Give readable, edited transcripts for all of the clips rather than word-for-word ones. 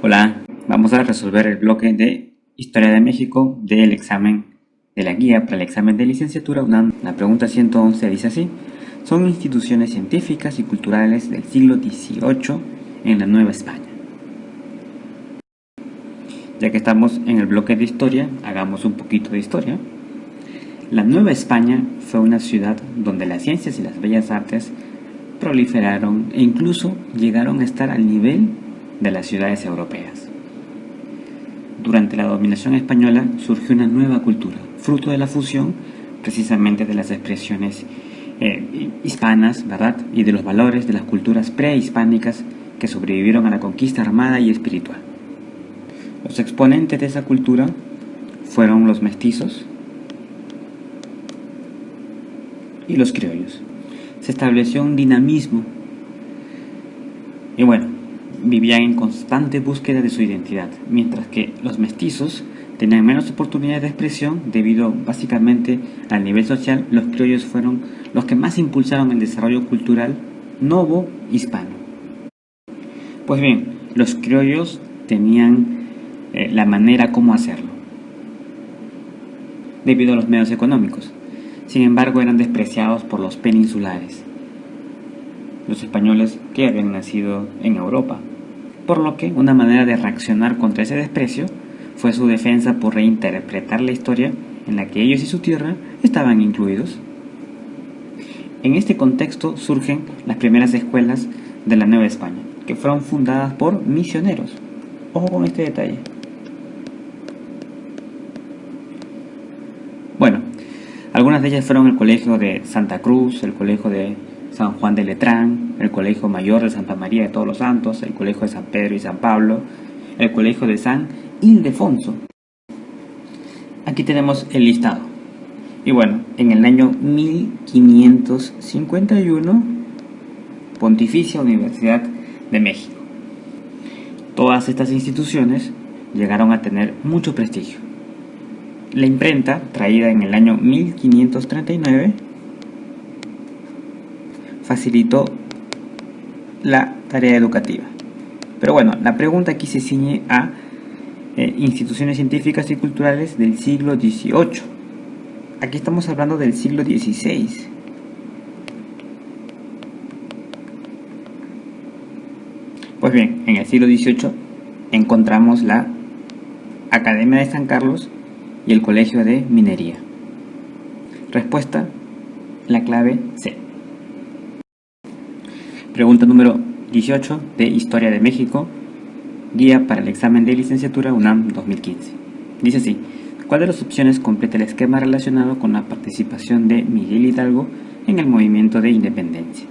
Hola, vamos a resolver el bloque de Historia de México del examen de la guía para el examen de licenciatura UNAM. La pregunta 111 dice así: son instituciones científicas y culturales del siglo XVIII en la Nueva España. Ya que estamos en el bloque de historia, hagamos un poquito de historia. La Nueva España fue una ciudad donde las ciencias y las bellas artes proliferaron e incluso llegaron a estar al nivel de las ciudades europeas. Durante la dominación española surgió una nueva cultura, fruto de la fusión precisamente de las expresiones hispanas, ¿verdad? Y de los valores de las culturas prehispánicas que sobrevivieron a la conquista armada y espiritual. Los exponentes de esa cultura fueron los mestizos y los criollos. Se estableció un dinamismo y vivían en constante búsqueda de su identidad, mientras que los mestizos tenían menos oportunidades de expresión debido básicamente al nivel social. Los criollos fueron los que más impulsaron el desarrollo cultural novo-hispano. Pues bien, los criollos tenían la manera como hacerlo, debido a los medios económicos. Sin embargo, eran despreciados por los peninsulares, los españoles que habían nacido en Europa, por lo que una manera de reaccionar contra ese desprecio fue su defensa por reinterpretar la historia en la que ellos y su tierra estaban incluidos. En este contexto surgen las primeras escuelas de la Nueva España, que fueron fundadas por misioneros. Ojo con este detalle. Algunas de ellas fueron el Colegio de Santa Cruz, el Colegio de San Juan de Letrán, el Colegio Mayor de Santa María de Todos los Santos, el Colegio de San Pedro y San Pablo, el Colegio de San Ildefonso. Aquí tenemos el listado. Y en el año 1551, Pontificia Universidad de México. Todas estas instituciones llegaron a tener mucho prestigio. La imprenta, traída en el año 1539, facilitó la tarea educativa. Pero la pregunta aquí se ciñe a instituciones científicas y culturales del siglo XVIII. Aquí estamos hablando del siglo XVI. Pues bien, en el siglo XVIII encontramos la Academia de San Carlos y el Colegio de Minería. Respuesta: la clave C. Pregunta número 18 de Historia de México, guía para el examen de licenciatura UNAM 2015. Dice así: ¿cuál de las opciones completa el esquema relacionado con la participación de Miguel Hidalgo en el movimiento de independencia?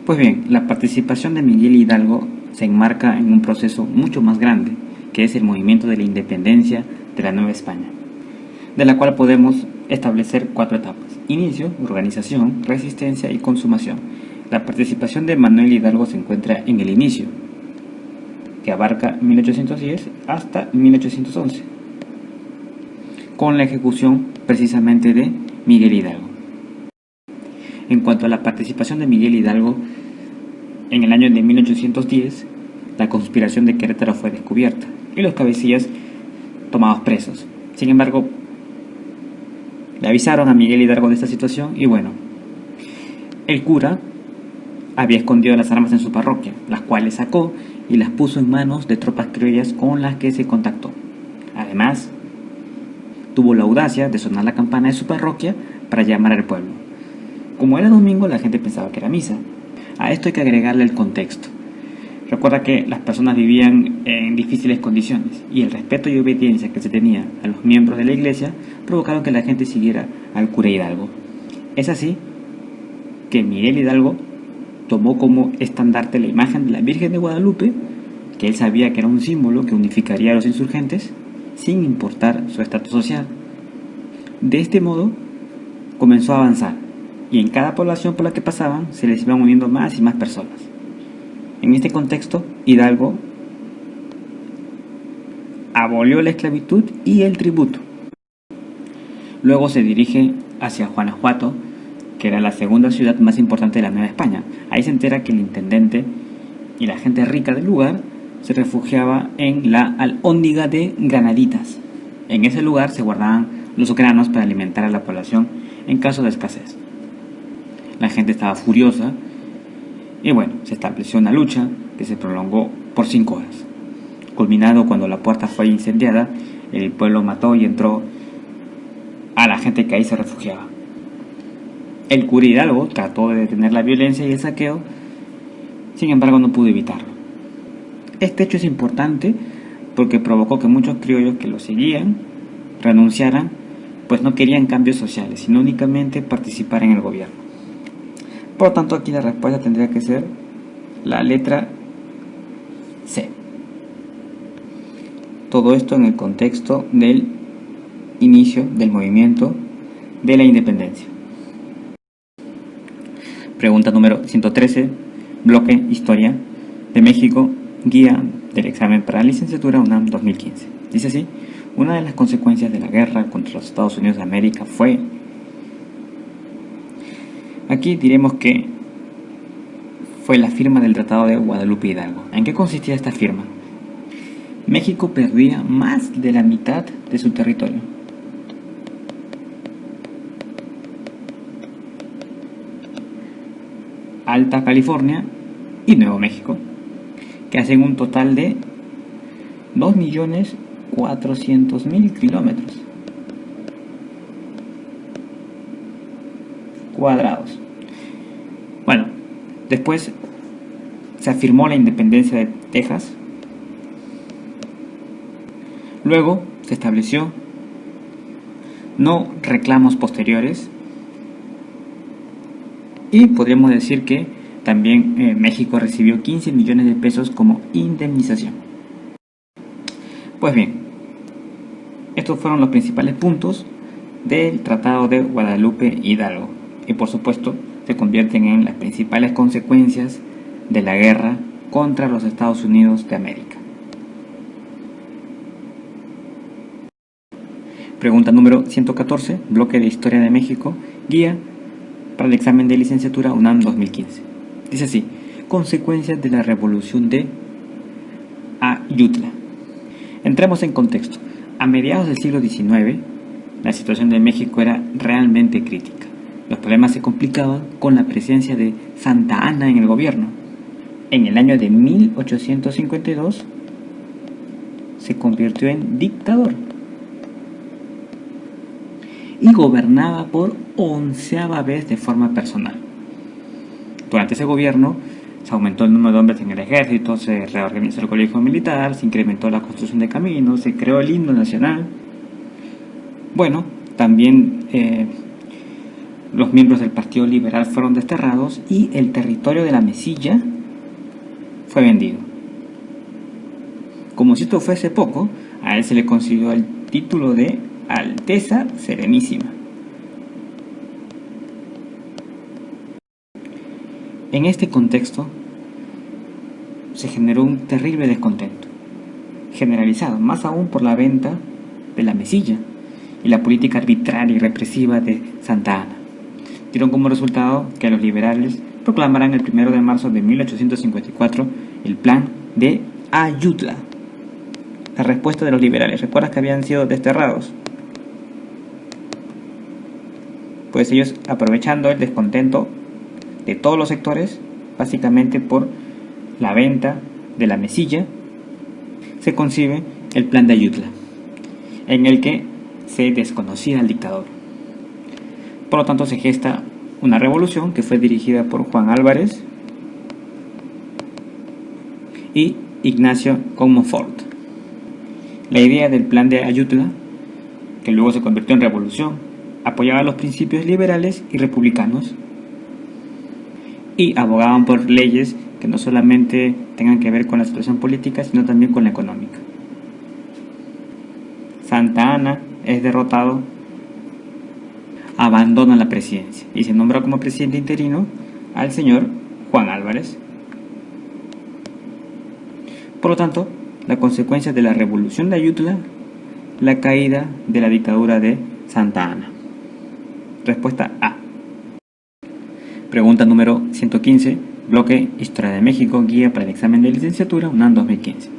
Pues bien, la participación de Miguel Hidalgo se enmarca en un proceso mucho más grande, que es el movimiento de la independencia de la Nueva España, de la cual podemos establecer 4 etapas: inicio, organización, resistencia y consumación. La participación de Manuel Hidalgo se encuentra en el inicio, que abarca 1810 hasta 1811, con la ejecución precisamente de Miguel Hidalgo. En cuanto a la participación de Miguel Hidalgo, en el año de 1810, la conspiración de Querétaro fue descubierta y los cabecillas tomados presos. Sin embargo, le avisaron a Miguel Hidalgo de esta situación y el cura había escondido las armas en su parroquia, las cuales sacó y las puso en manos de tropas criollas con las que se contactó. Además, tuvo la audacia de sonar la campana de su parroquia para llamar al pueblo. Como era domingo, la gente pensaba que era misa. A esto hay que agregarle el contexto. Recuerda que las personas vivían en difíciles condiciones y el respeto y obediencia que se tenía a los miembros de la iglesia provocaron que la gente siguiera al cura Hidalgo. Es así que Miguel Hidalgo tomó como estandarte la imagen de la Virgen de Guadalupe, que él sabía que era un símbolo que unificaría a los insurgentes sin importar su estatus social. De este modo comenzó a avanzar y en cada población por la que pasaban se les iban uniendo más y más personas. En este contexto, Hidalgo abolió la esclavitud y el tributo. Luego se dirige hacia Guanajuato, que era la segunda ciudad más importante de la Nueva España. Ahí se entera que el intendente y la gente rica del lugar se refugiaba en la Alhóndiga de Granaditas. En ese lugar se guardaban los granos para alimentar a la población en caso de escasez. La gente estaba furiosa y bueno, se estableció una lucha que se prolongó por 5 horas. Culminado cuando la puerta fue incendiada, el pueblo mató y entró a la gente que ahí se refugiaba. El cura Hidalgo trató de detener la violencia y el saqueo, sin embargo no pudo evitarlo. Este hecho es importante porque provocó que muchos criollos que lo seguían renunciaran, pues no querían cambios sociales, sino únicamente participar en el gobierno. Por lo tanto, aquí la respuesta tendría que ser la letra C. Todo esto en el contexto del inicio del movimiento de la independencia. Pregunta número 113, bloque Historia de México, guía del examen para licenciatura UNAM 2015. Dice así: una de las consecuencias de la guerra contra los Estados Unidos de América fue... Aquí diremos que fue la firma del Tratado de Guadalupe Hidalgo. ¿En qué consistía esta firma? México perdía más de la mitad de su territorio. Alta California y Nuevo México, que hacen un total de 2.400.000 kilómetros cuadrados. Bueno, después se afirmó la independencia de Texas. Luego se estableció no reclamos posteriores. Y podríamos decir que también México recibió 15 millones de pesos como indemnización. Pues bien, estos fueron los principales puntos del Tratado de Guadalupe Hidalgo. Y por supuesto se convierten en las principales consecuencias de la guerra contra los Estados Unidos de América. Pregunta número 114, bloque de Historia de México, guía para el examen de licenciatura UNAM 2015. Dice así: consecuencias de la revolución de Ayutla. Entremos en contexto. A mediados del siglo XIX, la situación de México era realmente crítica. Los problemas se complicaban con la presencia de Santa Anna en el gobierno. En el año de 1852 se convirtió en dictador y gobernaba por 11ª vez de forma personal. Durante ese gobierno se aumentó el número de hombres en el ejército, se reorganizó el colegio militar, se incrementó la construcción de caminos, se creó el himno nacional. Bueno, también los miembros del Partido Liberal fueron desterrados y el territorio de la Mesilla fue vendido. Como si esto fuese poco, a él se le concedió el título de Alteza Serenísima. En este contexto se generó un terrible descontento, generalizado, más aún por la venta de la Mesilla y la política arbitraria y represiva de Santa Anna. Dieron como resultado que los liberales proclamaran el 1 de marzo de 1854 el Plan de Ayutla. La respuesta de los liberales: ¿recuerdas que habían sido desterrados? Pues ellos, aprovechando el descontento de todos los sectores, básicamente por la venta de la Mesilla, se concibe el Plan de Ayutla, en el que se desconocía al dictador. Por lo tanto, se gesta una revolución que fue dirigida por Juan Álvarez y Ignacio Comonfort. La idea del Plan de Ayutla, que luego se convirtió en revolución, apoyaba los principios liberales y republicanos y abogaban por leyes que no solamente tengan que ver con la situación política, sino también con la económica. Santa Anna es derrotado, abandona la presidencia y se nombra como presidente interino al señor Juan Álvarez. Por lo tanto, la consecuencia de la revolución de Ayutla, la caída de la dictadura de Santa Anna. Respuesta A. Pregunta número 115, bloque Historia de México, guía para el examen de licenciatura, UNAM 2015.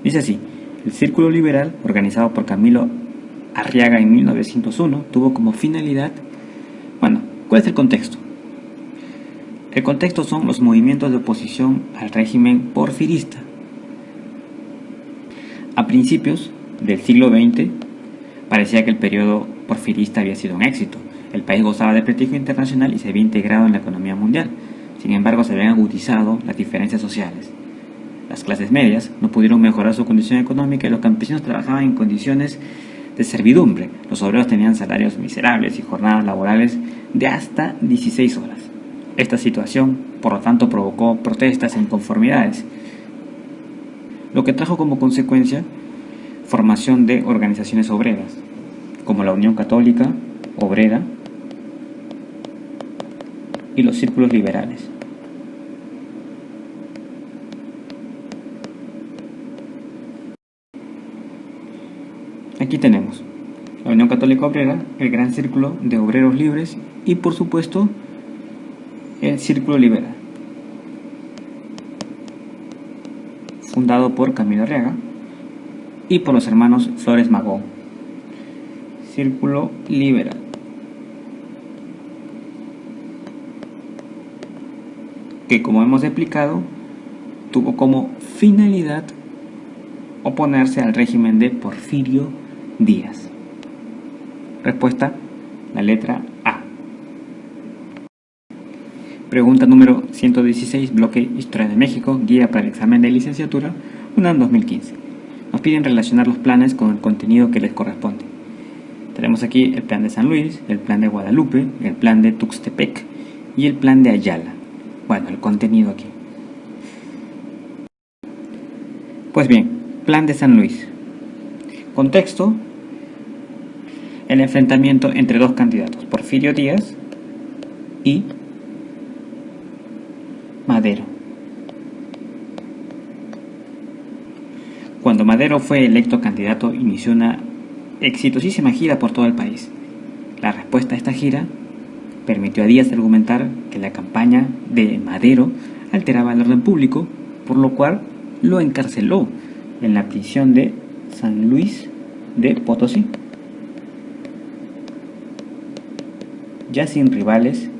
Dice así: el Círculo Liberal, organizado por Camilo Arriaga en 1901, tuvo como finalidad... Bueno, ¿cuál es el contexto? El contexto son los movimientos de oposición al régimen porfirista. A principios del siglo XX, parecía que el periodo porfirista había sido un éxito. El país gozaba de prestigio internacional y se había integrado en la economía mundial. Sin embargo, se habían agudizado las diferencias sociales. Las clases medias no pudieron mejorar su condición económica y los campesinos trabajaban en condiciones de servidumbre. Los obreros tenían salarios miserables y jornadas laborales de hasta 16 horas. Esta situación, por lo tanto, provocó protestas e inconformidades, lo que trajo como consecuencia formación de organizaciones obreras, como la Unión Católica Obrera y los círculos liberales. Aquí tenemos la Unión Católica Obrera, el Gran Círculo de Obreros Libres y, por supuesto, el Círculo Liberal, fundado por Camilo Arriaga y por los hermanos Flores Magón. Círculo Liberal. Que, como hemos explicado, tuvo como finalidad oponerse al régimen de Porfirio Díaz. Respuesta: la letra A. Pregunta número 116, bloque Historia de México, guía para el examen de licenciatura, UNAM 2015. Nos piden relacionar los planes con el contenido que les corresponde. Tenemos aquí el plan de San Luis, el plan de Guadalupe, el plan de Tuxtepec y el plan de Ayala. Bueno, el contenido aquí. Pues bien, plan de San Luis. Contexto: el enfrentamiento entre dos candidatos, Porfirio Díaz y Madero. Cuando Madero fue electo candidato, inició una exitosísima gira por todo el país. La respuesta a esta gira permitió a Díaz argumentar que la campaña de Madero alteraba el orden público, por lo cual lo encarceló en la prisión de San Luis de Potosí. Ya sin rivales,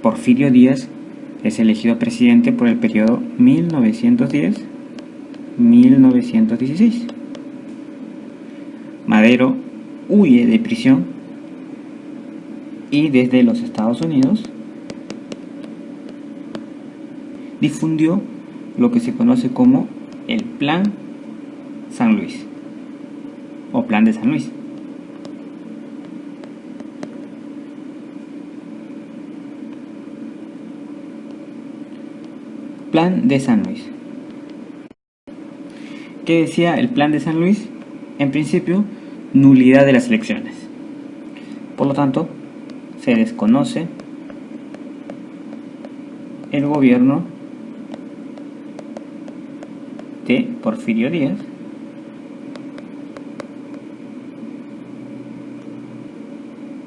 Porfirio Díaz es elegido presidente por el periodo 1910-1916. Madero huye de prisión y desde los Estados Unidos difundió lo que se conoce como el Plan San Luis o Plan de San Luis. Plan de San Luis. ¿Qué decía el Plan de San Luis? En principio, nulidad de las elecciones. Por lo tanto, se desconoce el gobierno de Porfirio Díaz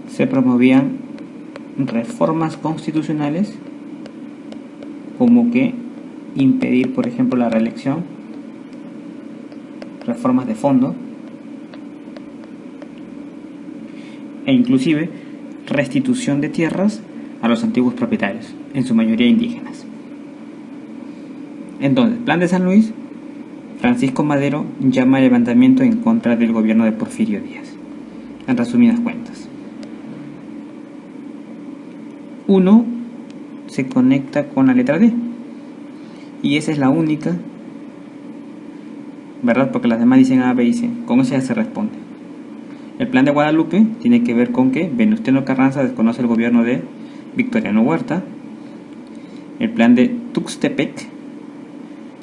se promovían reformas constitucionales como que impedir, por ejemplo, la reelección, reformas de fondo e inclusive restitución de tierras a los antiguos propietarios, en su mayoría indígenas. Entonces, Plan de San Luis, Francisco Madero llama al levantamiento en contra del gobierno de Porfirio Díaz. En resumidas cuentas, 1 se conecta con la letra D y esa es la única, ¿verdad? Porque las demás dicen A, B y C. Con eso ya se responde. El plan de Guadalupe tiene que ver con que Venustiano Carranza desconoce el gobierno de Victoriano Huerta. El plan de Tuxtepec,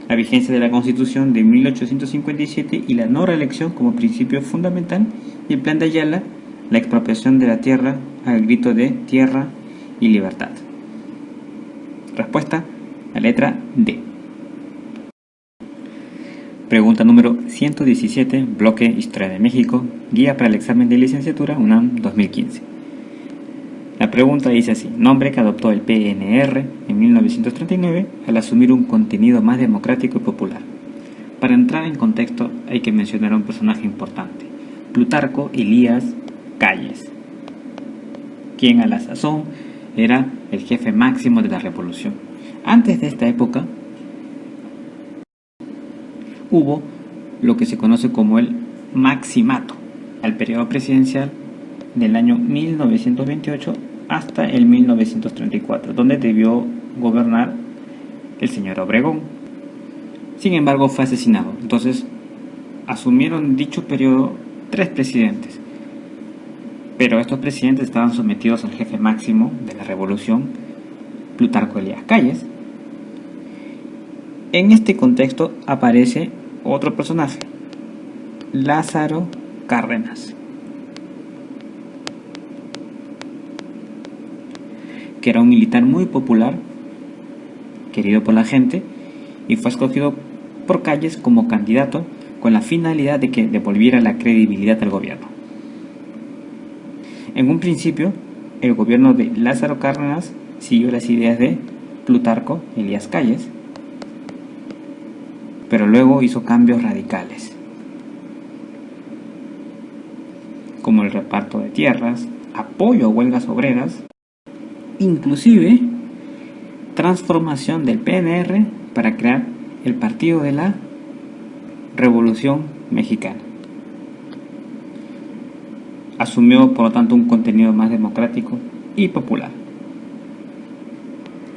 la vigencia de la Constitución de 1857 y la no reelección como principio fundamental. Y el plan de Ayala, la expropiación de la tierra al grito de tierra y libertad. Respuesta: la letra D. Pregunta número 117, bloque Historia de México, guía para el examen de licenciatura UNAM 2015. La pregunta dice así: nombre que adoptó el PNR en 1939 al asumir un contenido más democrático y popular. Para entrar en contexto hay que mencionar a un personaje importante, Plutarco Elías Calles, quien a la sazón era el jefe máximo de la revolución. Antes de esta época hubo lo que se conoce como el Maximato, al periodo presidencial del año 1928 hasta el 1934, donde debió gobernar el señor Obregón. Sin embargo, fue asesinado. Entonces, asumieron dicho periodo 3 presidentes. Pero estos presidentes estaban sometidos al jefe máximo de la revolución, Plutarco Elías Calles. En este contexto aparece otro personaje, Lázaro Cárdenas, que era un militar muy popular, querido por la gente, y fue escogido por Calles como candidato con la finalidad de que devolviera la credibilidad al gobierno. En un principio, el gobierno de Lázaro Cárdenas siguió las ideas de Plutarco Elías Calles, pero luego hizo cambios radicales, como el reparto de tierras, apoyo a huelgas obreras, inclusive transformación del PNR para crear el Partido de la Revolución Mexicana. Asumió, por lo tanto, un contenido más democrático y popular.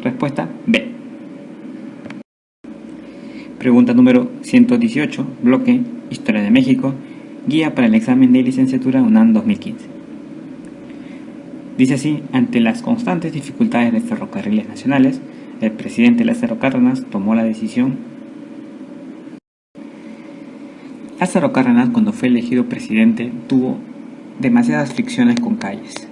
Respuesta B. Pregunta número 118, bloque Historia de México, guía para el examen de licenciatura UNAM 2015. Dice así: ante las constantes dificultades de ferrocarriles nacionales, el presidente Lázaro Cárdenas tomó la decisión. Lázaro Cárdenas, cuando fue elegido presidente, tuvo demasiadas fricciones con Calles.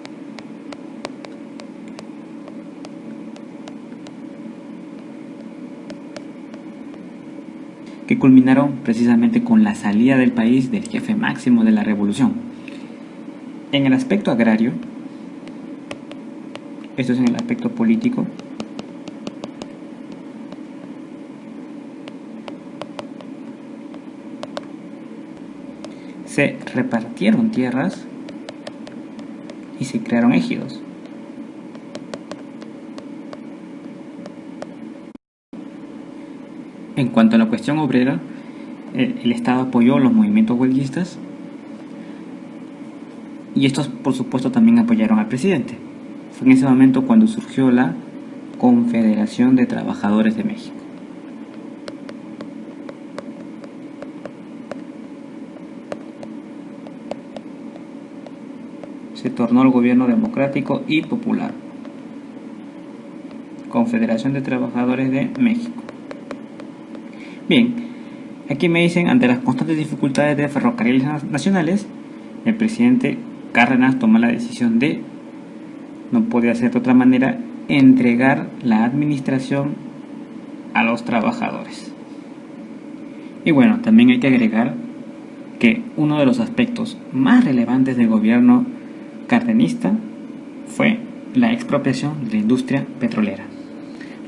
Que culminaron precisamente con la salida del país del jefe máximo de la revolución. En el aspecto agrario, esto es en el aspecto político, se repartieron tierras y se crearon ejidos. En cuanto a la cuestión obrera, el Estado apoyó los movimientos huelguistas y estos, por supuesto, también apoyaron al presidente. Fue en ese momento cuando surgió la Confederación de Trabajadores de México. Se tornó el gobierno democrático y popular. Confederación de Trabajadores de México. Bien, aquí me dicen: ante las constantes dificultades de ferrocarriles nacionales, el presidente Cárdenas tomó la decisión de, no podía ser de otra manera, entregar la administración a los trabajadores. Y bueno, también hay que agregar que uno de los aspectos más relevantes del gobierno cardenista fue la expropiación de la industria petrolera,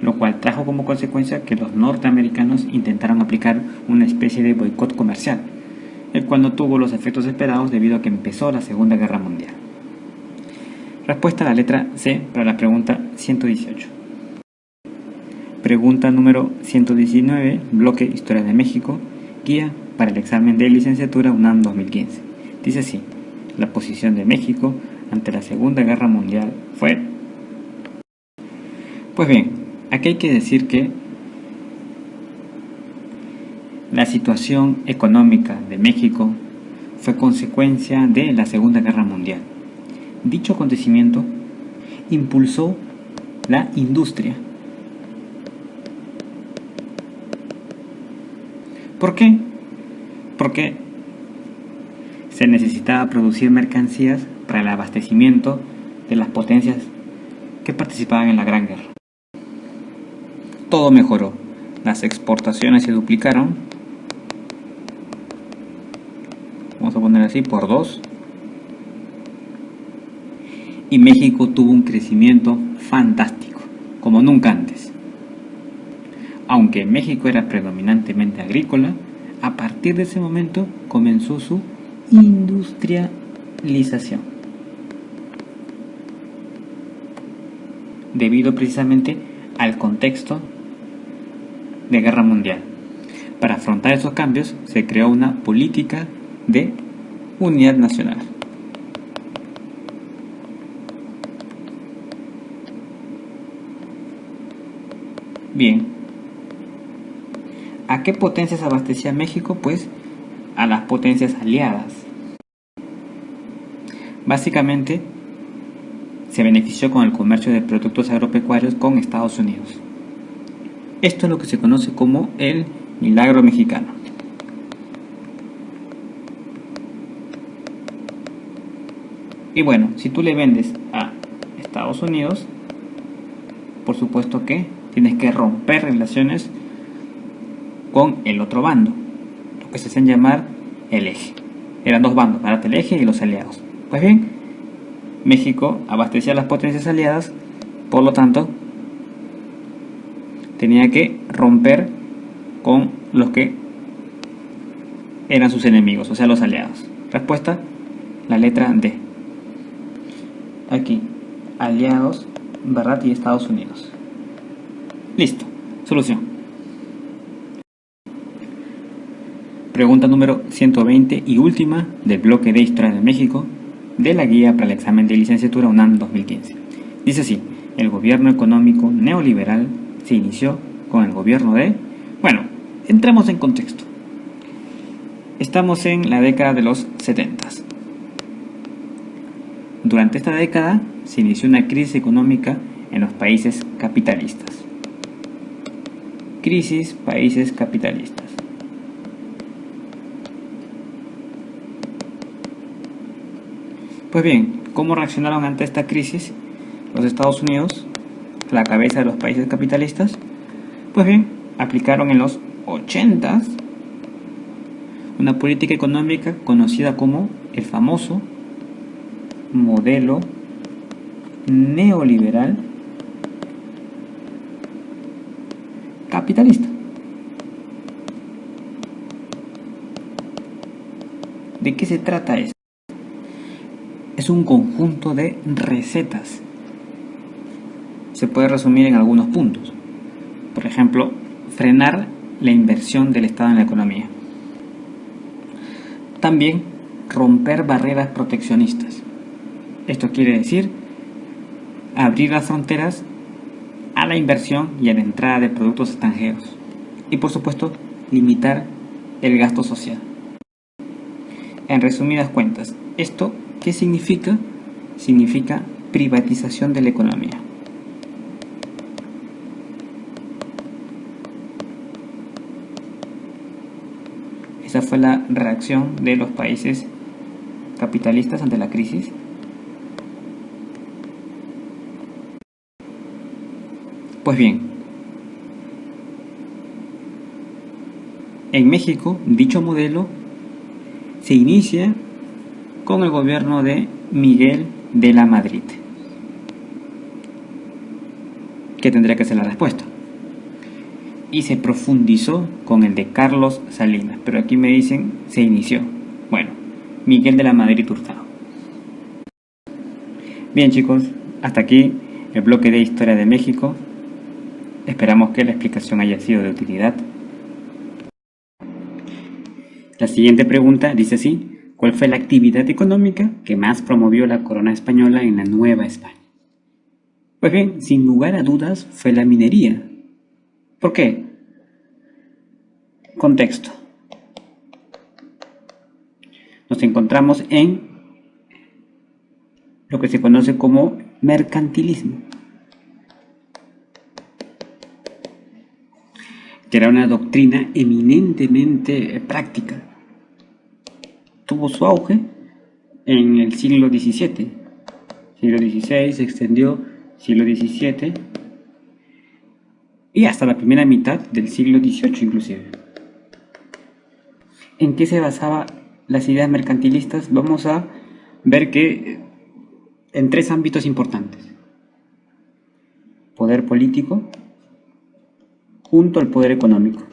lo cual trajo como consecuencia que los norteamericanos intentaron aplicar una especie de boicot comercial, el cual no tuvo los efectos esperados debido a que empezó la Segunda Guerra Mundial. Respuesta a la letra C para la pregunta 118. Pregunta número 119, bloque Historia de México, guía para el examen de licenciatura UNAM 2015. Dice así: la posición de México ante la Segunda Guerra Mundial fue... Pues bien, aquí hay que decir que la situación económica de México fue consecuencia de la Segunda Guerra Mundial. Dicho acontecimiento impulsó la industria. ¿Por qué? Porque se necesitaba producir mercancías para el abastecimiento de las potencias que participaban en la Gran Guerra. Todo mejoró, las exportaciones se duplicaron, vamos a poner así, por 2, y México tuvo un crecimiento fantástico, como nunca antes. Aunque México era predominantemente agrícola, a partir de ese momento comenzó su industrialización, debido precisamente al contexto de guerra mundial. Para afrontar esos cambios se creó una política de unidad nacional. Bien, ¿a qué potencias abastecía México? Pues a las potencias aliadas. Básicamente se benefició con el comercio de productos agropecuarios con Estados Unidos. Esto es lo que se conoce como el milagro mexicano. Y bueno, si tú le vendes a Estados Unidos, por supuesto que tienes que romper relaciones con el otro bando, lo que se hacen llamar el eje. Eran dos bandos, el eje y los aliados. Pues bien, México abastecía a las potencias aliadas, por lo tanto, tenía que romper con los que eran sus enemigos, o sea, los aliados. Respuesta, la letra D. Aquí, aliados, ¿verdad? Y Estados Unidos. Listo, solución. Pregunta número 120 y última del bloque de Historia de México de la guía para el examen de licenciatura UNAM 2015. Dice así: el gobierno económico neoliberal se inició con el gobierno de... Bueno, entremos en contexto. Estamos en la década de los 70. Durante esta década se inició una crisis económica en los países capitalistas. Crisis, países capitalistas. Pues bien, ¿cómo reaccionaron ante esta crisis los Estados Unidos, la cabeza de los países capitalistas? Pues bien, aplicaron en los 80 una política económica conocida como el famoso modelo neoliberal capitalista. ¿De qué se trata esto? Es un conjunto de recetas. Se puede resumir en algunos puntos. Por ejemplo, frenar la inversión del Estado en la economía. También romper barreras proteccionistas. Esto quiere decir abrir las fronteras a la inversión y a la entrada de productos extranjeros. Y por supuesto, limitar el gasto social. En resumidas cuentas, ¿esto qué significa? Significa privatización de la economía. Esa fue la reacción de los países capitalistas ante la crisis. Pues bien, en México dicho modelo se inicia con el gobierno de Miguel de la Madrid. ¿Qué tendría que ser la respuesta? Y se profundizó con el de Carlos Salinas, pero aquí me dicen se inició. Bueno, Miguel de la Madrid Hurtado. Bien chicos, hasta aquí el bloque de Historia de México. Esperamos que la explicación haya sido de utilidad. La siguiente pregunta dice así: ¿cuál fue la actividad económica que más promovió la corona española en la Nueva España? Pues bien, sin lugar a dudas fue la minería. ¿Por qué? Contexto. Nos encontramos en lo que se conoce como mercantilismo, que era una doctrina eminentemente práctica. Tuvo su auge en el siglo XVII. Siglo XVI se extendió, siglo XVII y hasta la primera mitad del siglo XVIII inclusive. ¿En qué se basaban las ideas mercantilistas? Vamos a ver que en tres ámbitos importantes: poder político junto al poder económico.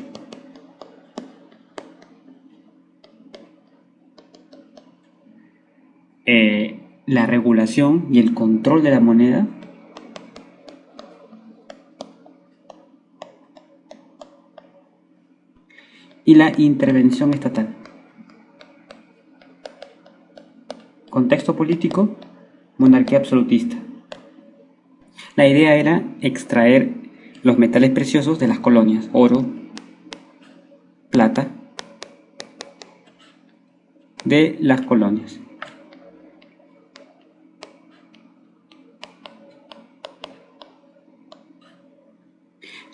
La regulación y el control de la moneda, y la intervención estatal. Contexto político: monarquía absolutista. La idea era extraer los metales preciosos de las colonias: oro, plata, de las colonias.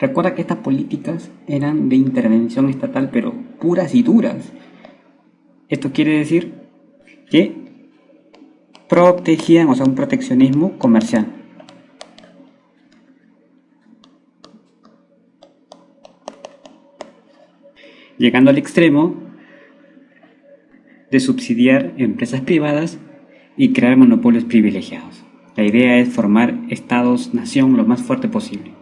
Recuerda que estas políticas eran de intervención estatal, pero puras y duras. Esto quiere decir que protegían, o sea, un proteccionismo comercial. Llegando al extremo de subsidiar empresas privadas y crear monopolios privilegiados. La idea es formar estados-nación lo más fuerte posible.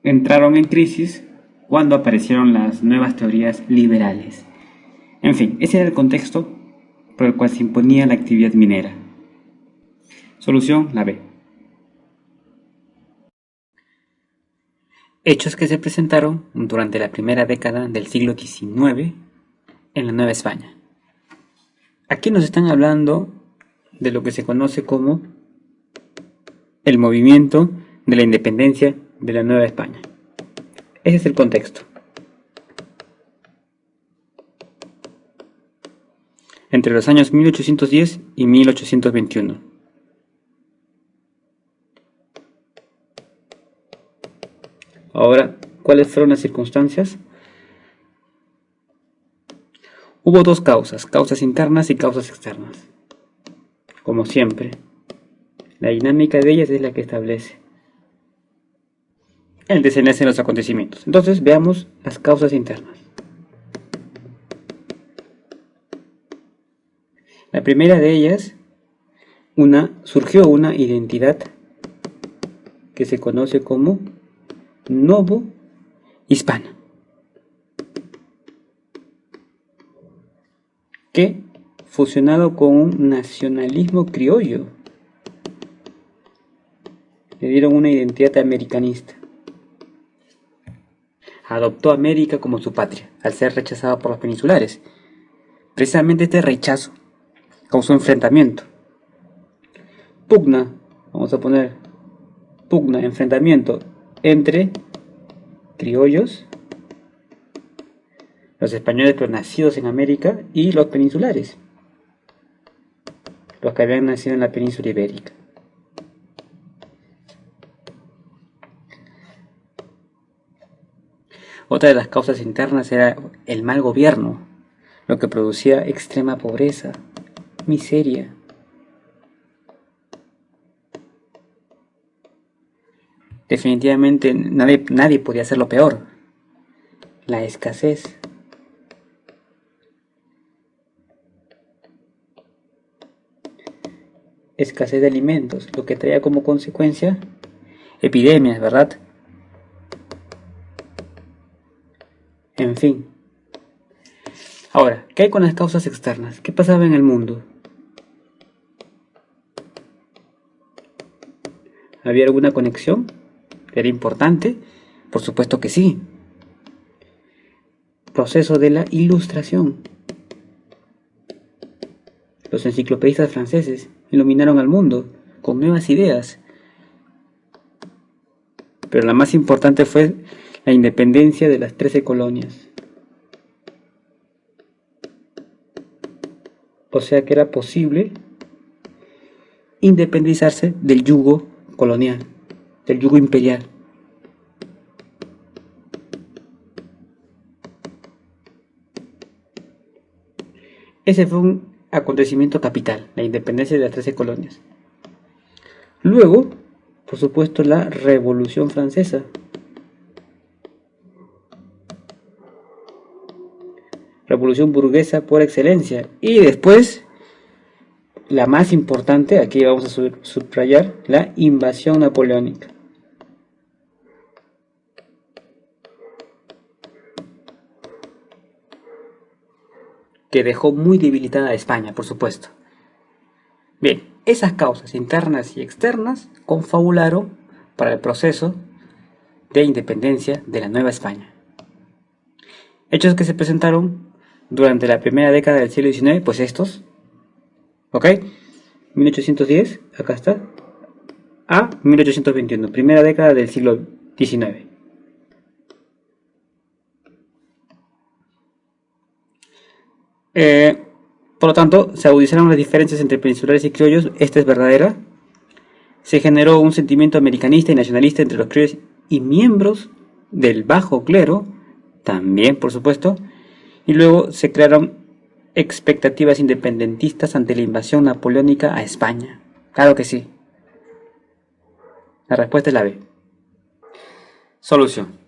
Entraron en crisis cuando aparecieron las nuevas teorías liberales. En fin, ese era el contexto por el cual se imponía la actividad minera. Solución: la B. Hechos que se presentaron durante la primera década del siglo XIX en la Nueva España. Aquí nos están hablando de lo que se conoce como el movimiento de la independencia de la Nueva España. Ese es el contexto. Entre los años 1810 y 1821. Ahora, ¿cuáles fueron las circunstancias? Hubo dos causas internas y causas externas. Como siempre, la dinámica de ellas es la que establece el desenlace de los acontecimientos. Entonces, veamos las causas internas. La primera de ellas, surgió una identidad que se conoce como Novo Hispana, que, fusionado con un nacionalismo criollo, le dieron una identidad americanista. Adoptó a América como su patria, al ser rechazada por los peninsulares. Precisamente este rechazo causó enfrentamiento. Enfrentamiento entre criollos, los españoles pero nacidos en América, y los peninsulares, los que habían nacido en la península ibérica. Otra de las causas internas era el mal gobierno, lo que producía extrema pobreza, miseria. Definitivamente nadie podía hacerlo peor. La escasez. Escasez de alimentos, lo que traía como consecuencia epidemias, ¿verdad? En fin. Ahora, ¿qué hay con las causas externas? ¿Qué pasaba en el mundo? ¿Había alguna conexión? ¿Era importante? Por supuesto que sí. Proceso de la Ilustración. Los enciclopedistas franceses iluminaron al mundo con nuevas ideas. Pero la más importante fue la independencia de las 13 colonias. O sea que era posible independizarse del yugo colonial, del yugo imperial. Ese fue un acontecimiento capital, la independencia de las 13 colonias. Luego, por supuesto, la Revolución Francesa. Revolución burguesa por excelencia. Y después, la más importante, aquí vamos a subrayar, la invasión napoleónica. Que dejó muy debilitada a España, por supuesto. Bien, esas causas internas y externas confabularon para el proceso de independencia de la Nueva España. Hechos que se presentaron durante la primera década del siglo XIX, pues estos, ¿ok? 1810, acá está, a 1821, primera década del siglo XIX. Por lo tanto, se agudizaron las diferencias entre peninsulares y criollos, esta es verdadera. Se generó un sentimiento americanista y nacionalista entre los criollos y miembros del bajo clero, también por supuesto, y luego se crearon expectativas independentistas ante la invasión napoleónica a España. Claro que sí. La respuesta es la B. Solución.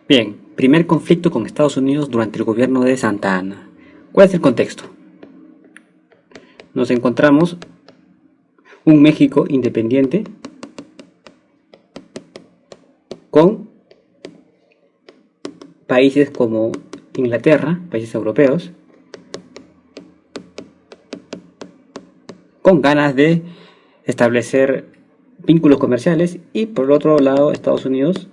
Bien, primer conflicto con Estados Unidos durante el gobierno de Santa Anna. ¿Cuál es el contexto? Nos encontramos un México independiente con países como Inglaterra, países europeos, con ganas de establecer vínculos comerciales, y por el otro lado Estados Unidos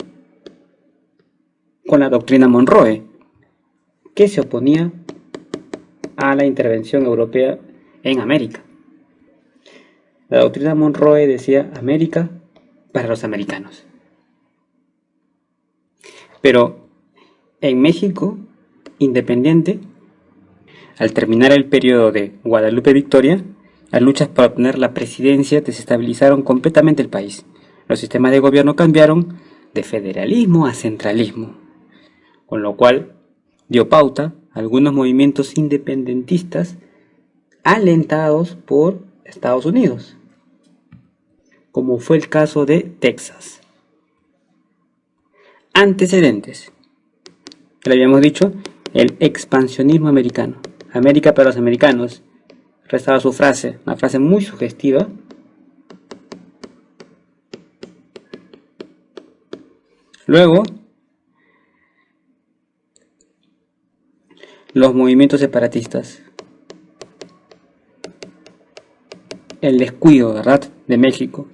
con la doctrina Monroe, que se oponía a la intervención europea en América. La doctrina Monroe decía América para los americanos. Pero en México independiente, al terminar el periodo de Guadalupe Victoria, las luchas para obtener la presidencia desestabilizaron completamente el país. Los sistemas de gobierno cambiaron de federalismo a centralismo, con lo cual dio pauta a algunos movimientos independentistas alentados por Estados Unidos, como fue el caso de Texas. Antecedentes. Ya lo habíamos dicho, el expansionismo americano. América para los americanos. Restaba su frase, una frase muy sugestiva. Luego, los movimientos separatistas. El descuido, ¿verdad?, de México.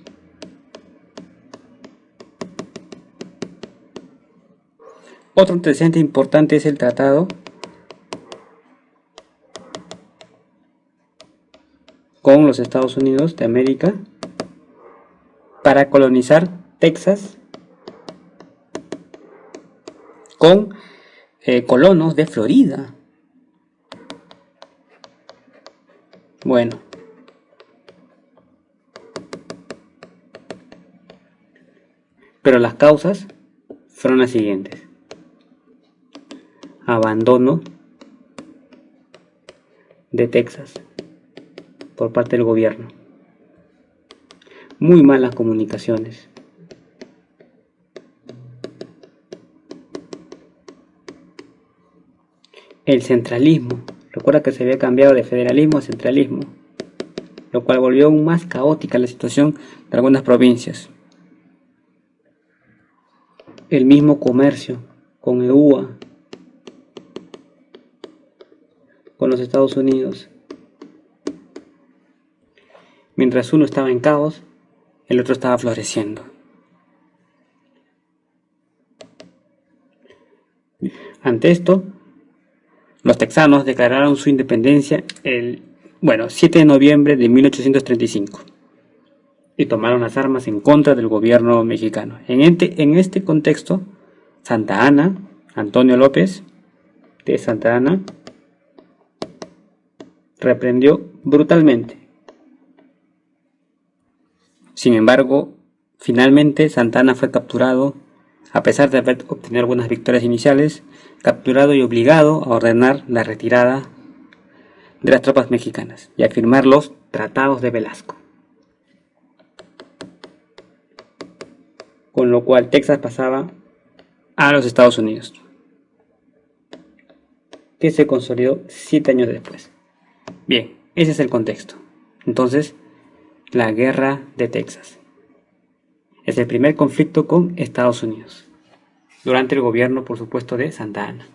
Otro antecedente importante es el tratado con los Estados Unidos de América para colonizar Texas con colonos de Florida. Bueno, pero las causas fueron las siguientes: abandono de Texas por parte del gobierno, muy malas comunicaciones, el centralismo. Recuerda que se había cambiado de federalismo a centralismo, lo cual volvió aún más caótica la situación de algunas provincias. El mismo comercio con EUA, con los Estados Unidos. Mientras uno estaba en caos, el otro estaba floreciendo. Ante esto, los texanos declararon su independencia el 7 de noviembre de 1835 y tomaron las armas en contra del gobierno mexicano. En este contexto, Santa Anna, Antonio López de Santa Anna, reprendió brutalmente. Sin embargo, finalmente Santa Anna fue capturado, a pesar de haber obtenido algunas victorias iniciales, capturado y obligado a ordenar la retirada de las tropas mexicanas y a firmar los tratados de Velasco. Con lo cual Texas pasaba a los Estados Unidos, que se consolidó 7 años después. Bien, ese es el contexto. Entonces, la Guerra de Texas es el primer conflicto con Estados Unidos, durante el gobierno, por supuesto, de Santa Anna.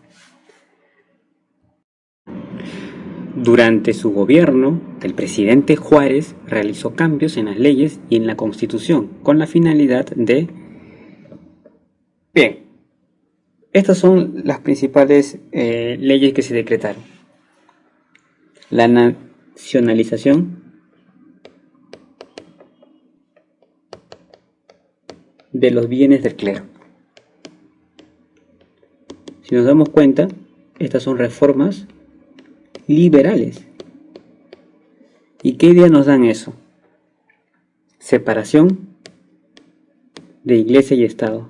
Durante su gobierno, el presidente Juárez realizó cambios en las leyes y en la Constitución con la finalidad de... Bien, estas son las principales leyes que se decretaron. La nacionalización de los bienes del clero. Si nos damos cuenta, estas son reformas liberales. ¿Y qué idea nos dan eso? Separación de Iglesia y Estado.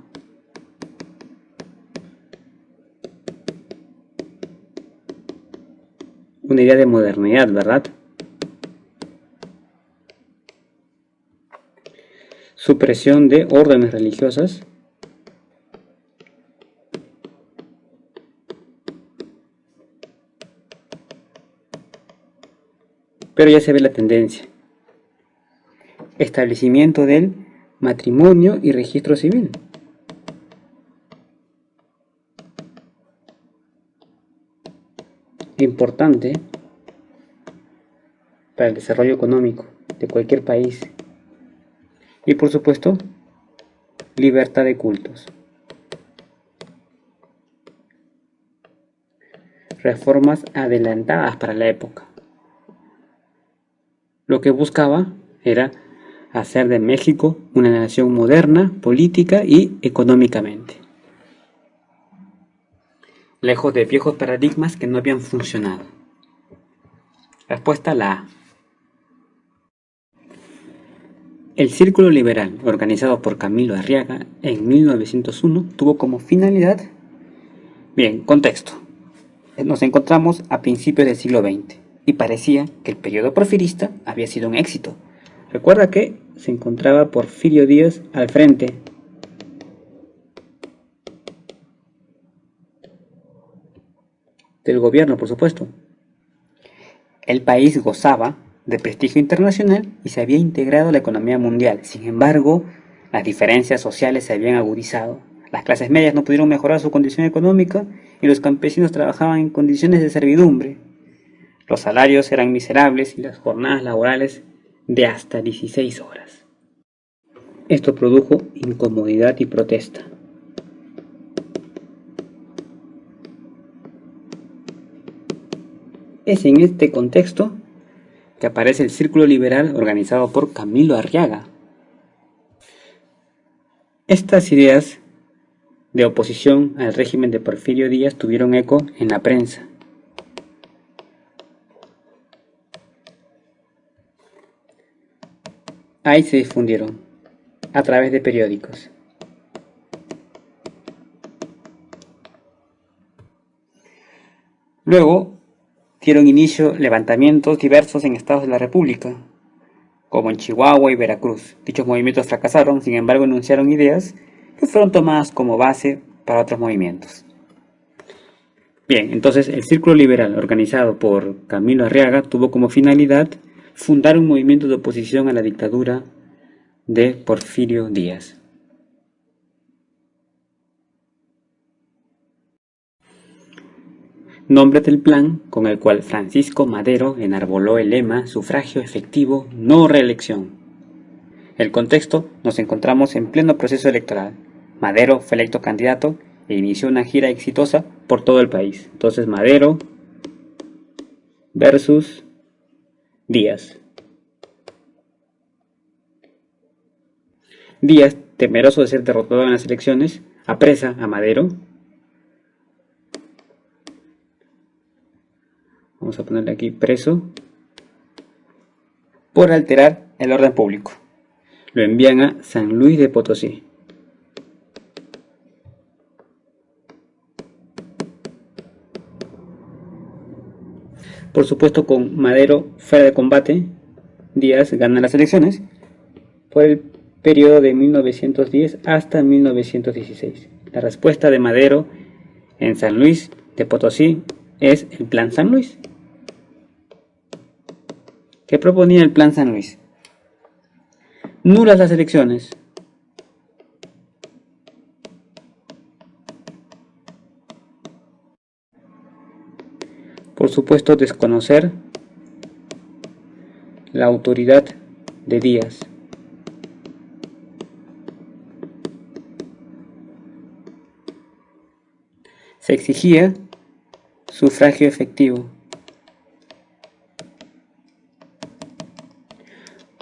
Una idea de modernidad, ¿verdad? Supresión de órdenes religiosas. Pero ya se ve la tendencia. Establecimiento del matrimonio y registro civil. Importante para el desarrollo económico de cualquier país. Y por supuesto, libertad de cultos. Reformas adelantadas para la época. Lo que buscaba era hacer de México una nación moderna, política y económicamente. Lejos de viejos paradigmas que no habían funcionado. Respuesta la A. El Círculo Liberal, organizado por Camilo Arriaga en 1901, tuvo como finalidad... Bien, contexto. Nos encontramos a principios del siglo XX y parecía que el periodo porfirista había sido un éxito. Recuerda que se encontraba Porfirio Díaz al frente del gobierno, por supuesto. El país gozaba de prestigio internacional y se había integrado a la economía mundial. Sin embargo, las diferencias sociales se habían agudizado. Las clases medias no pudieron mejorar su condición económica y los campesinos trabajaban en condiciones de servidumbre. Los salarios eran miserables y las jornadas laborales de hasta 16 horas. Esto produjo incomodidad y protesta. Es en este contexto que aparece el Círculo Liberal organizado por Camilo Arriaga. Estas ideas de oposición al régimen de Porfirio Díaz tuvieron eco en la prensa. Ahí se difundieron a través de periódicos. Luego dieron inicio levantamientos diversos en estados de la República, como en Chihuahua y Veracruz. Dichos movimientos fracasaron, sin embargo enunciaron ideas que fueron tomadas como base para otros movimientos. Bien, entonces el Círculo Liberal, organizado por Camilo Arriaga, tuvo como finalidad fundar un movimiento de oposición a la dictadura de Porfirio Díaz. Nombre del plan con el cual Francisco Madero enarboló el lema sufragio efectivo, no reelección. El contexto: nos encontramos en pleno proceso electoral. Madero fue electo candidato e inició una gira exitosa por todo el país. Entonces Madero versus Díaz. Díaz, temeroso de ser derrotado en las elecciones, apresa a Madero. Vamos a ponerle aquí preso por alterar el orden público. Lo envían a San Luis de Potosí. Por supuesto, con Madero fuera de combate, Díaz gana las elecciones por el periodo de 1910 hasta 1916. La respuesta de Madero en San Luis de Potosí es el Plan San Luis. que proponía el Plan San Luis. Nulas las elecciones. Por supuesto, desconocer la autoridad de Díaz. Se exigía sufragio efectivo.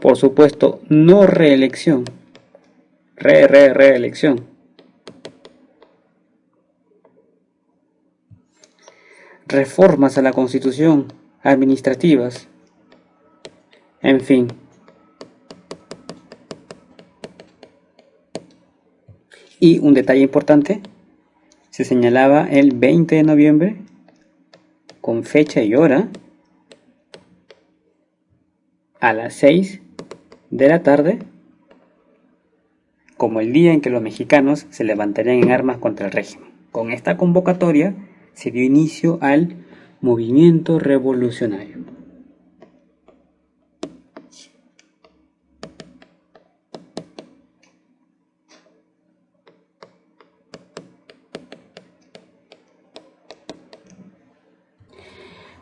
Por supuesto, no reelección. Reelección. Reformas a la Constitución, administrativas. En fin. Y un detalle importante, se señalaba el 20 de noviembre, con fecha y hora, a las 6 de la tarde, como el día en que los mexicanos se levantarían en armas contra el régimen. Con esta convocatoria se dio inicio al movimiento revolucionario.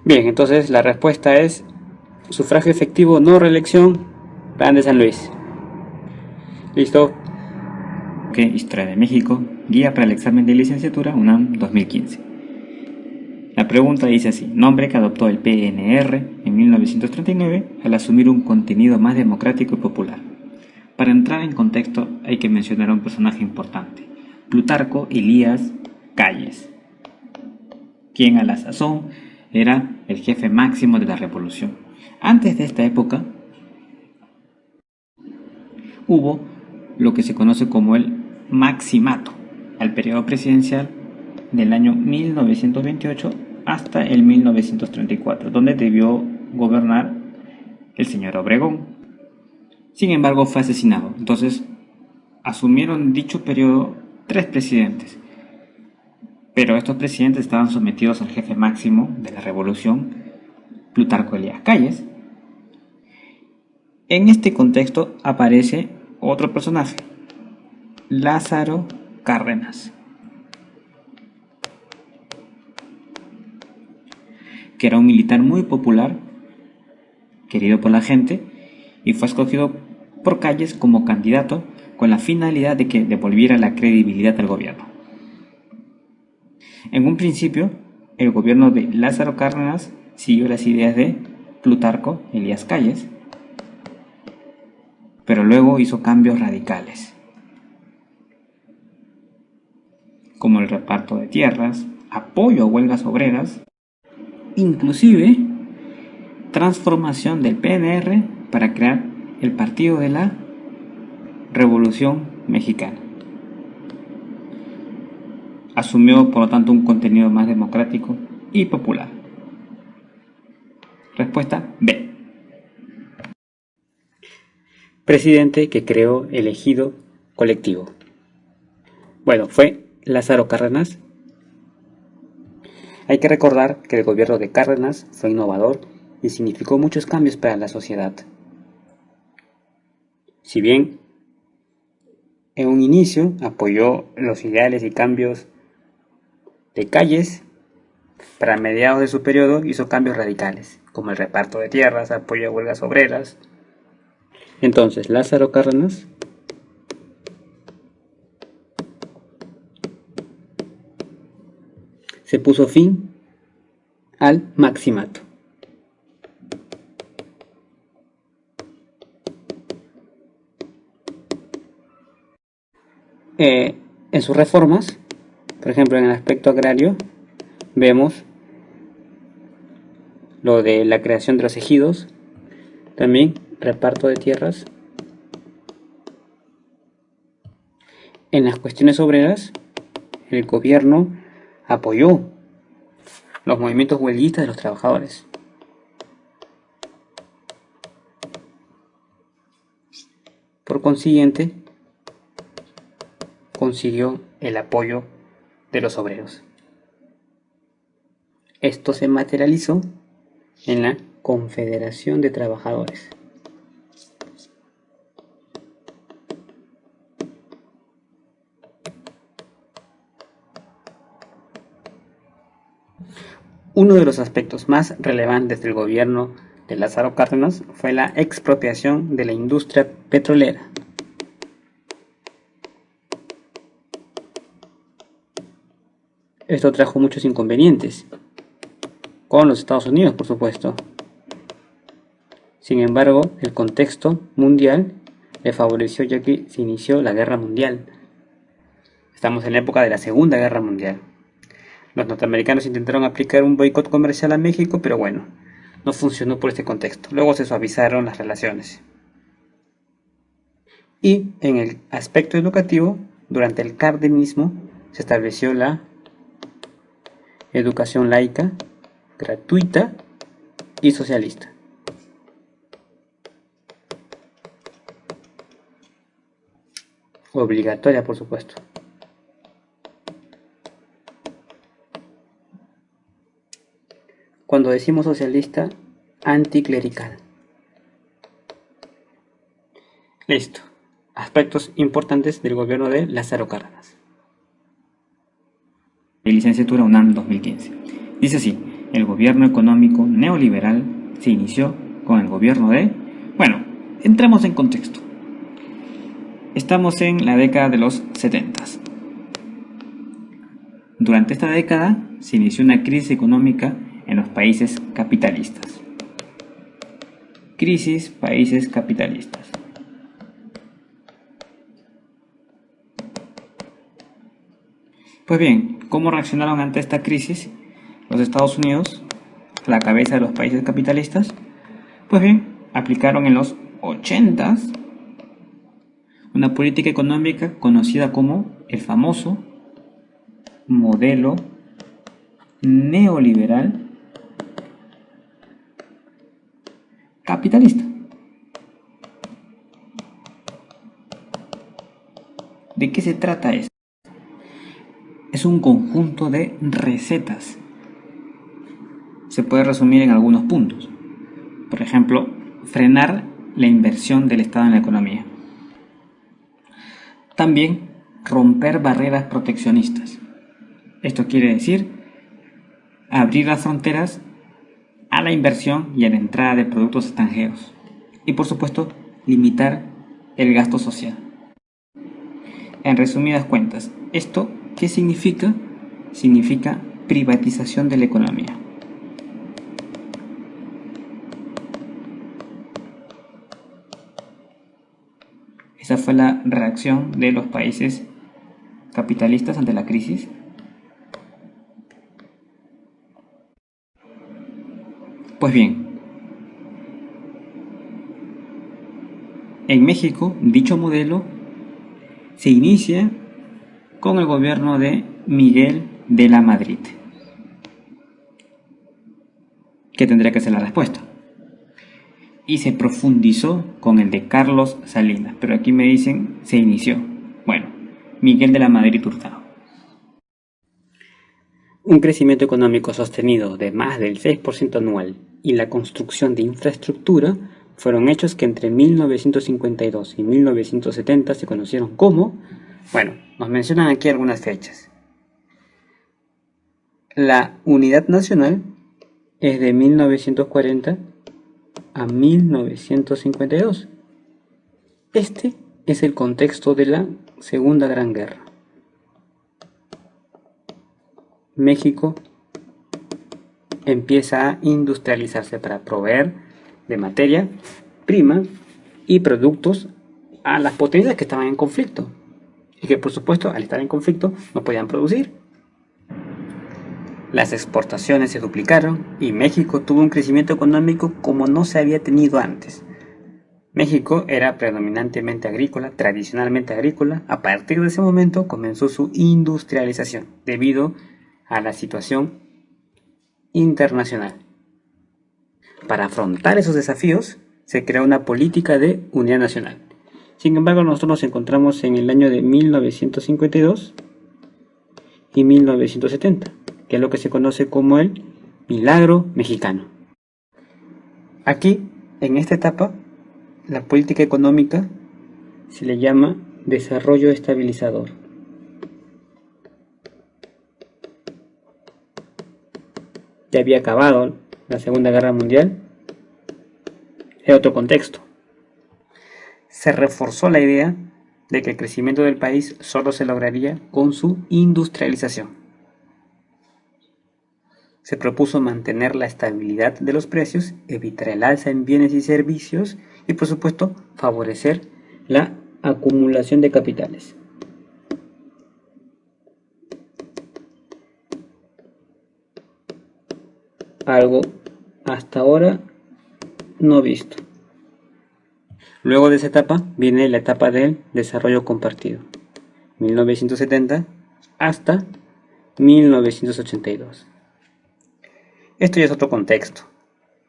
Bien, entonces la respuesta es sufragio efectivo, no reelección, Plan de San Luis. ¿Listo? ¿Qué? Historia de México, guía para el examen de licenciatura UNAM 2015. La pregunta dice así: nombre que adoptó el PNR en 1939 al asumir un contenido más democrático y popular. Para entrar en contexto hay que mencionar a un personaje importante, Plutarco Elías Calles, quien a la sazón era el jefe máximo de la revolución. Antes de esta época hubo lo que se conoce como el maximato, al periodo presidencial del año 1928 hasta el 1934, donde debió gobernar el señor Obregón. Sin embargo, fue asesinado. Entonces, asumieron dicho periodo 3 presidentes. Pero estos presidentes estaban sometidos al jefe máximo de la revolución, Plutarco Elías Calles. En este contexto aparece otro personaje, Lázaro Cárdenas, que era un militar muy popular, querido por la gente, y fue escogido por Calles como candidato con la finalidad de que devolviera la credibilidad al gobierno. En un principio, el gobierno de Lázaro Cárdenas siguió las ideas de Plutarco Elías Calles, pero luego hizo cambios radicales, como el reparto de tierras, apoyo a huelgas obreras, inclusive transformación del PNR para crear el Partido de la Revolución Mexicana. Asumió, por lo tanto, un contenido más democrático y popular. Respuesta B. Presidente que creó el ejido colectivo. Bueno, fue Lázaro Cárdenas. Hay que recordar que el gobierno de Cárdenas fue innovador y significó muchos cambios para la sociedad. Si bien en un inicio apoyó los ideales y cambios de Calles, para mediados de su periodo hizo cambios radicales, como el reparto de tierras, apoyo a huelgas obreras. Entonces, Lázaro Cárdenas se puso fin al maximato. En sus reformas, por ejemplo, en el aspecto agrario, vemos lo de la creación de los ejidos, también reparto de tierras. En las cuestiones obreras, el gobierno apoyó los movimientos huelguistas de los trabajadores. Por consiguiente, consiguió el apoyo de los obreros. Esto se materializó en la Confederación de Trabajadores. Uno de los aspectos más relevantes del gobierno de Lázaro Cárdenas fue la expropiación de la industria petrolera. Esto trajo muchos inconvenientes, con los Estados Unidos, por supuesto. Sin embargo, el contexto mundial le favoreció, ya que se inició la Guerra Mundial. Estamos en la época de la Segunda Guerra Mundial. Los norteamericanos intentaron aplicar un boicot comercial a México, pero bueno, no funcionó por este contexto. Luego se suavizaron las relaciones. Y en el aspecto educativo, durante el cardenismo, se estableció la educación laica, gratuita y socialista. Obligatoria, por supuesto. Cuando decimos socialista, anticlerical. Listo. Aspectos importantes del gobierno de Lázaro Cárdenas. De licenciatura UNAM 2015. Dice así: el gobierno económico neoliberal se inició con el gobierno de... Bueno, entremos en contexto. Estamos en la década de los 70. Durante esta década se inició una crisis económica en los países capitalistas. Crisis, países capitalistas. Pues bien, ¿cómo reaccionaron ante esta crisis los Estados Unidos, la cabeza de los países capitalistas? Pues bien, aplicaron en los 80s una política económica conocida como el famoso modelo neoliberal capitalista. ¿De qué se trata esto? Es un conjunto de recetas. Se puede resumir en algunos puntos. Por ejemplo, frenar la inversión del Estado en la economía. También romper barreras proteccionistas. Esto quiere decir abrir las fronteras a la inversión y a la entrada de productos extranjeros. Y por supuesto, limitar el gasto social. En resumidas cuentas, ¿esto qué significa? Significa privatización de la economía. Esa fue la reacción de los países capitalistas ante la crisis. Pues bien, en México dicho modelo se inicia con el gobierno de Miguel de la Madrid. ¿Qué tendría que ser la respuesta? Y se profundizó con el de Carlos Salinas, pero aquí me dicen se inició. Bueno, Miguel de la Madrid Hurtado. Un crecimiento económico sostenido de más del 6% anual y la construcción de infraestructura fueron hechos que entre 1952 y 1970 se conocieron como... Bueno, nos mencionan aquí algunas fechas. La unidad nacional es de 1940 a 1952. Este es el contexto de la Segunda Gran Guerra. México empieza a industrializarse para proveer de materia prima y productos a las potencias que estaban en conflicto y que por supuesto al estar en conflicto no podían producir. Las exportaciones se duplicaron y México tuvo un crecimiento económico como no se había tenido antes. México era predominantemente agrícola, tradicionalmente agrícola. A partir de ese momento comenzó su industrialización debido a la situación internacional. Para afrontar esos desafíos se creó una política de unidad nacional. Sin embargo, nosotros nos encontramos en el año de 1952 y 1970, que es lo que se conoce como el Milagro Mexicano. Aquí, en esta etapa, la política económica se le llama desarrollo estabilizador. Ya había acabado la Segunda Guerra Mundial, era otro contexto. Se reforzó la idea de que el crecimiento del país solo se lograría con su industrialización. Se propuso mantener la estabilidad de los precios, evitar el alza en bienes y servicios y, por supuesto, favorecer la acumulación de capitales. Algo hasta ahora no visto. Luego de esa etapa viene la etapa del desarrollo compartido, 1970 hasta 1982. Esto ya es otro contexto.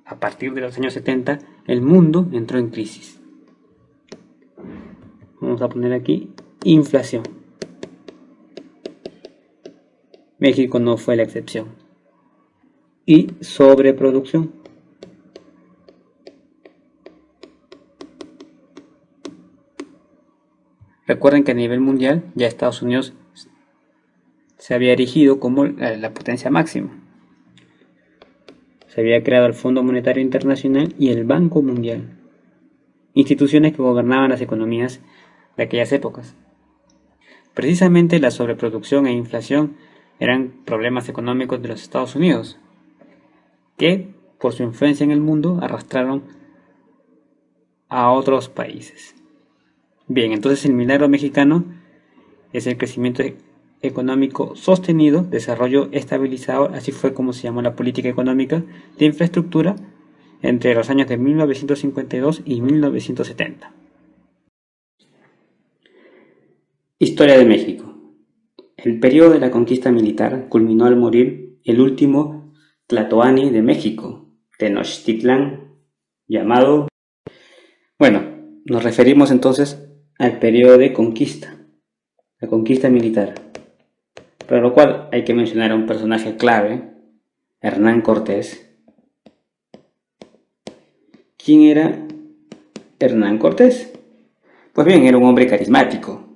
A partir de los años 70, el mundo entró en crisis. Vamos a poner aquí inflación. México no fue la excepción. Y sobreproducción. Recuerden que a nivel mundial ya Estados Unidos se había erigido como la potencia máxima. Se había creado el Fondo Monetario Internacional y el Banco Mundial, instituciones que gobernaban las economías de aquellas épocas. Precisamente la sobreproducción e inflación eran problemas económicos de los Estados Unidos, que por su influencia en el mundo arrastraron a otros países. Bien, entonces el milagro mexicano es el crecimiento económico sostenido, desarrollo estabilizado, así fue como se llamó la política económica de infraestructura entre los años de 1952 y 1970. Historia de México. El periodo de la conquista militar culminó al morir el último tlatoani de México, Tenochtitlán, llamado... Bueno, nos referimos entonces al periodo de conquista, la conquista militar, para lo cual hay que mencionar a un personaje clave, Hernán Cortés. ¿Quién era Hernán Cortés? Pues bien, era un hombre carismático,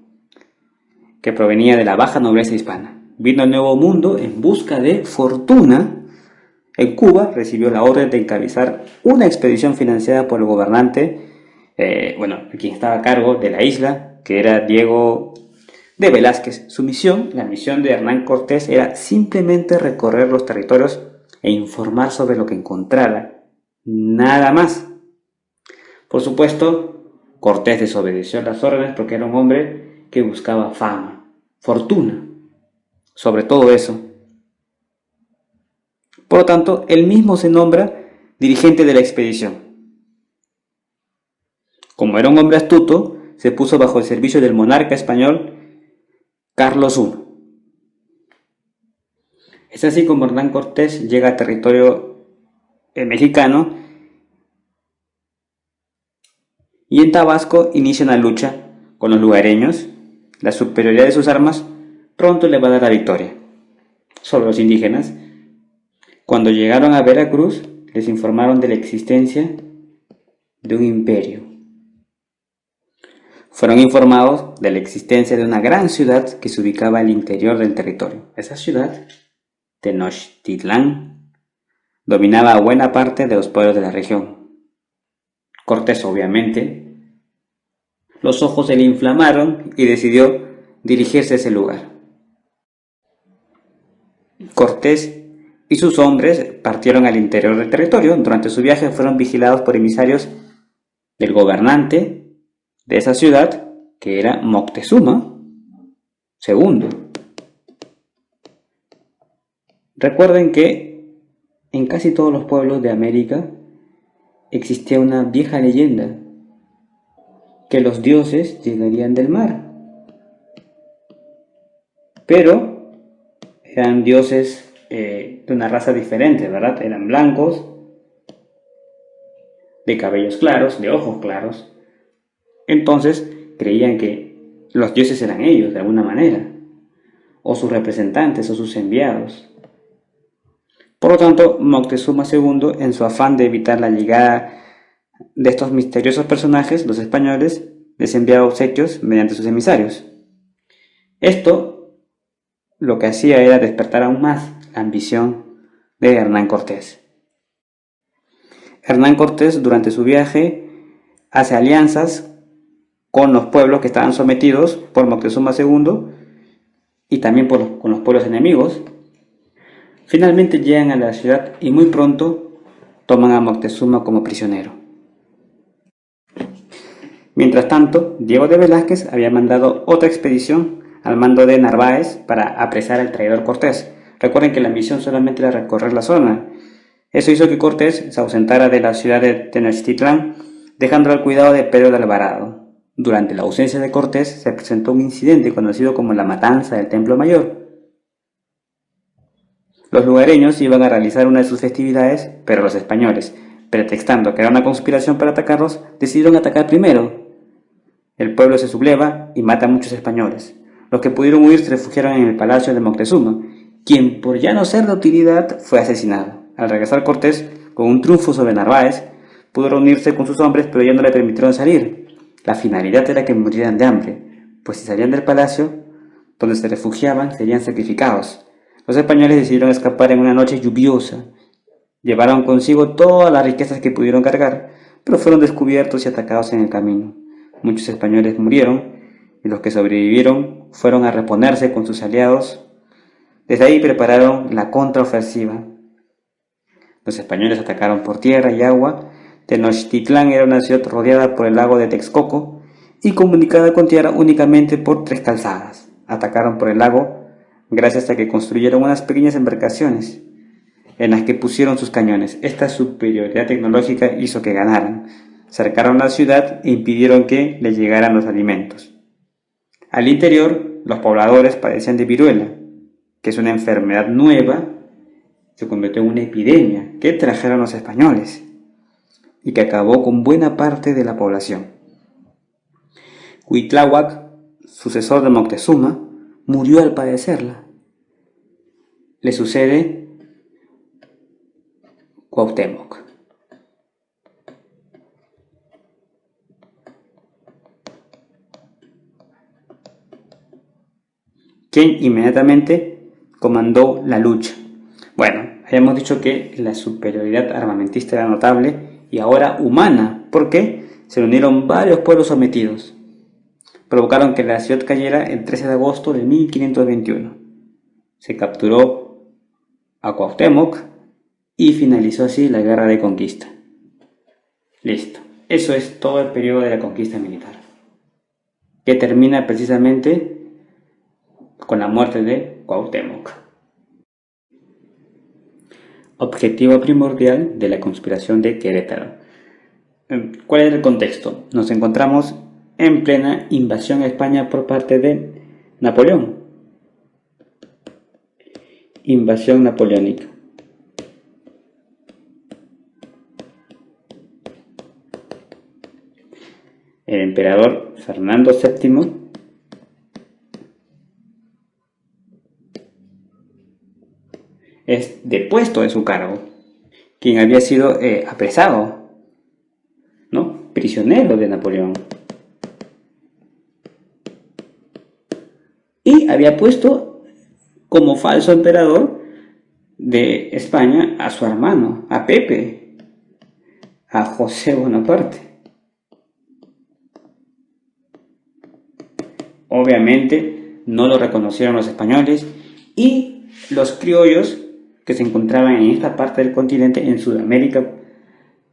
que provenía de la baja nobleza hispana. Vino al Nuevo Mundo en busca de fortuna. En Cuba recibió la orden de encabezar una expedición financiada por el gobernante, quien estaba a cargo de la isla, que era Diego de Velázquez. Su misión, la misión de Hernán Cortés, era simplemente recorrer los territorios e informar sobre lo que encontrara. Nada más. Por supuesto, Cortés desobedeció las órdenes porque era un hombre que buscaba fama, fortuna, sobre todo eso. Por lo tanto, él mismo se nombra dirigente de la expedición. Como era un hombre astuto, se puso bajo el servicio del monarca español Carlos I. Es así como Hernán Cortés llega a territorio mexicano y en Tabasco inicia una lucha con los lugareños. La superioridad de sus armas pronto le va a dar la victoria sobre los indígenas. Cuando llegaron a Veracruz, les informaron de la existencia de un imperio. Fueron informados de la existencia de una gran ciudad que se ubicaba al interior del territorio. Esa ciudad, Tenochtitlán, dominaba a buena parte de los pueblos de la región. Cortés, obviamente, los ojos se le inflamaron y decidió dirigirse a ese lugar. Cortés y sus hombres partieron al interior del territorio. Durante su viaje fueron vigilados por emisarios del gobernante de esa ciudad, que era Moctezuma II. Recuerden que en casi todos los pueblos de América existía una vieja leyenda, que los dioses llegarían del mar. Pero eran dioses de una raza diferente, ¿verdad? Eran blancos, de cabellos claros, de ojos claros. Entonces creían que los dioses eran ellos de alguna manera, o sus representantes o sus enviados. Por lo tanto, Moctezuma II, en su afán de evitar la llegada de estos misteriosos personajes, los españoles, les enviaba obsequios mediante sus emisarios. Esto lo que hacía era despertar aún más la ambición de Hernán Cortés. Hernán Cortés, durante su viaje, hace alianzas con los pueblos que estaban sometidos por Moctezuma II y también con los pueblos enemigos. Finalmente llegan a la ciudad y muy pronto toman a Moctezuma como prisionero. Mientras tanto, Diego de Velázquez había mandado otra expedición al mando de Narváez para apresar al traidor Cortés. Recuerden que la misión solamente era recorrer la zona. Eso hizo que Cortés se ausentara de la ciudad de Tenochtitlán, dejándolo al cuidado de Pedro de Alvarado. Durante la ausencia de Cortés se presentó un incidente conocido como la Matanza del Templo Mayor. Los lugareños iban a realizar una de sus festividades, pero los españoles, pretextando que era una conspiración para atacarlos, decidieron atacar primero. El pueblo se subleva y mata a muchos españoles. Los que pudieron huir se refugiaron en el palacio de Moctezuma, quien, por ya no ser de utilidad, fue asesinado. Al regresar Cortés, con un triunfo sobre Narváez, pudo reunirse con sus hombres, pero ya no le permitieron salir. La finalidad era que murieran de hambre, pues si salían del palacio, donde se refugiaban, serían sacrificados. Los españoles decidieron escapar en una noche lluviosa. Llevaron consigo todas las riquezas que pudieron cargar, pero fueron descubiertos y atacados en el camino. Muchos españoles murieron y los que sobrevivieron fueron a reponerse con sus aliados. Desde ahí prepararon la contraofensiva. Los españoles atacaron por tierra y agua. Tenochtitlán era una ciudad rodeada por el lago de Texcoco y comunicada con tierra únicamente por 3 calzadas. Atacaron por el lago gracias a que construyeron unas pequeñas embarcaciones en las que pusieron sus cañones. Esta superioridad tecnológica hizo que ganaran. Cercaron la ciudad e impidieron que les llegaran los alimentos. Al interior, los pobladores padecían de viruela, que es una enfermedad nueva, se convirtió en una epidemia que trajeron los españoles y que acabó con buena parte de la población. Cuitláhuac, sucesor de Moctezuma, murió al padecerla. Le sucede Cuauhtémoc. Quien inmediatamente comandó la lucha. Bueno, habíamos dicho que la superioridad armamentista era notable y ahora humana, porque se unieron varios pueblos sometidos. Provocaron que la ciudad cayera el 13 de agosto de 1521. Se capturó a Cuauhtémoc y finalizó así la guerra de conquista. Listo. Eso es todo el periodo de la conquista militar, que termina precisamente con la muerte de Cuauhtémoc. Objetivo primordial de la conspiración de Querétaro. ¿Cuál es el contexto? Nos encontramos en plena invasión a España por parte de Napoleón. Invasión napoleónica. El emperador Fernando VII es depuesto de su cargo, quien había sido apresado, ¿no? Prisionero de Napoleón. Y había puesto como falso emperador de España a su hermano, a Pepe, a José Bonaparte. Obviamente no lo reconocieron los españoles y los criollos que se encontraban en esta parte del continente, en Sudamérica,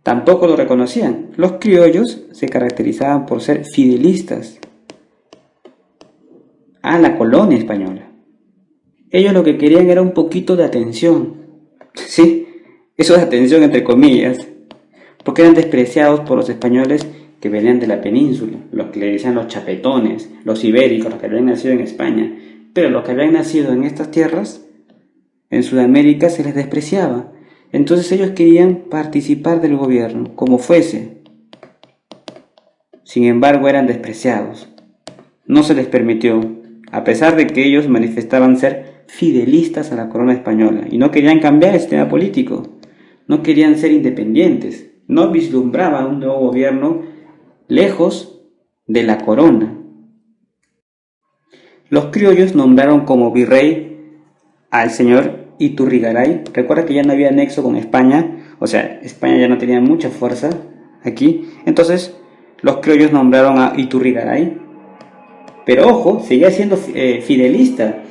tampoco lo reconocían. Los criollos se caracterizaban por ser fidelistas a la colonia española. Ellos lo que querían era un poquito de atención, ¿sí? Eso de atención entre comillas, porque eran despreciados por los españoles que venían de la península, los que le decían los chapetones, los ibéricos, los que habían nacido en España. Pero los que habían nacido en estas tierras, en Sudamérica, se les despreciaba. Entonces ellos querían participar del gobierno, como fuese. Sin embargo, eran despreciados. No se les permitió, a pesar de que ellos manifestaban ser fidelistas a la corona española y no querían cambiar el sistema político, no querían ser independientes, no vislumbraban un nuevo gobierno lejos de la corona. Los criollos nombraron como virrey al señor Iturrigaray. Recuerda que ya no había nexo con España, o sea, España ya no tenía mucha fuerza aquí. Entonces, los criollos nombraron a Iturrigaray. Pero ojo, seguía siendo fidelista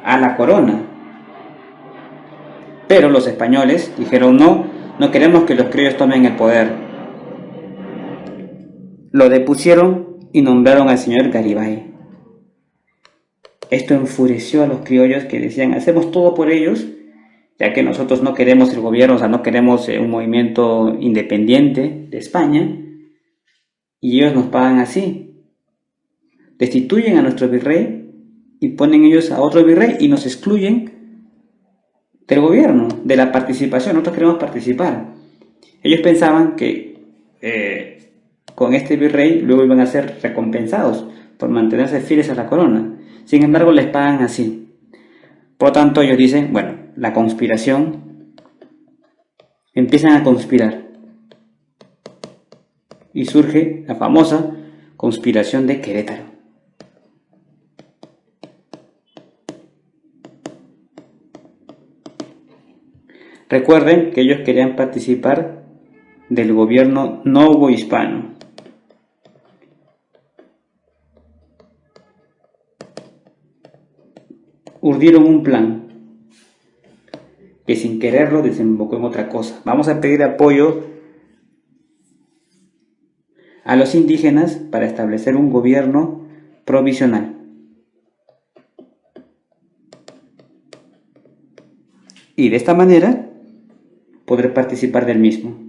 a la corona. Pero los españoles dijeron no, no queremos que los criollos tomen el poder. Lo depusieron y nombraron al señor Garibay. Esto enfureció a los criollos que decían, hacemos todo por ellos, ya que nosotros no queremos el gobierno, o sea, no queremos un movimiento independiente de España, y ellos nos pagan así. Destituyen a nuestro virrey y ponen ellos a otro virrey y nos excluyen del gobierno, de la participación. Nosotros queremos participar. Ellos pensaban que con este virrey luego iban a ser recompensados por mantenerse fieles a la corona. Sin embargo, les pagan así. Por lo tanto, ellos dicen, bueno, la conspiración, empiezan a conspirar. Y surge la famosa conspiración de Querétaro. Recuerden que ellos querían participar del gobierno novohispano. Urdieron un plan que sin quererlo desembocó en otra cosa. Vamos a pedir apoyo a los indígenas para establecer un gobierno provisional. Y de esta manera poder participar del mismo.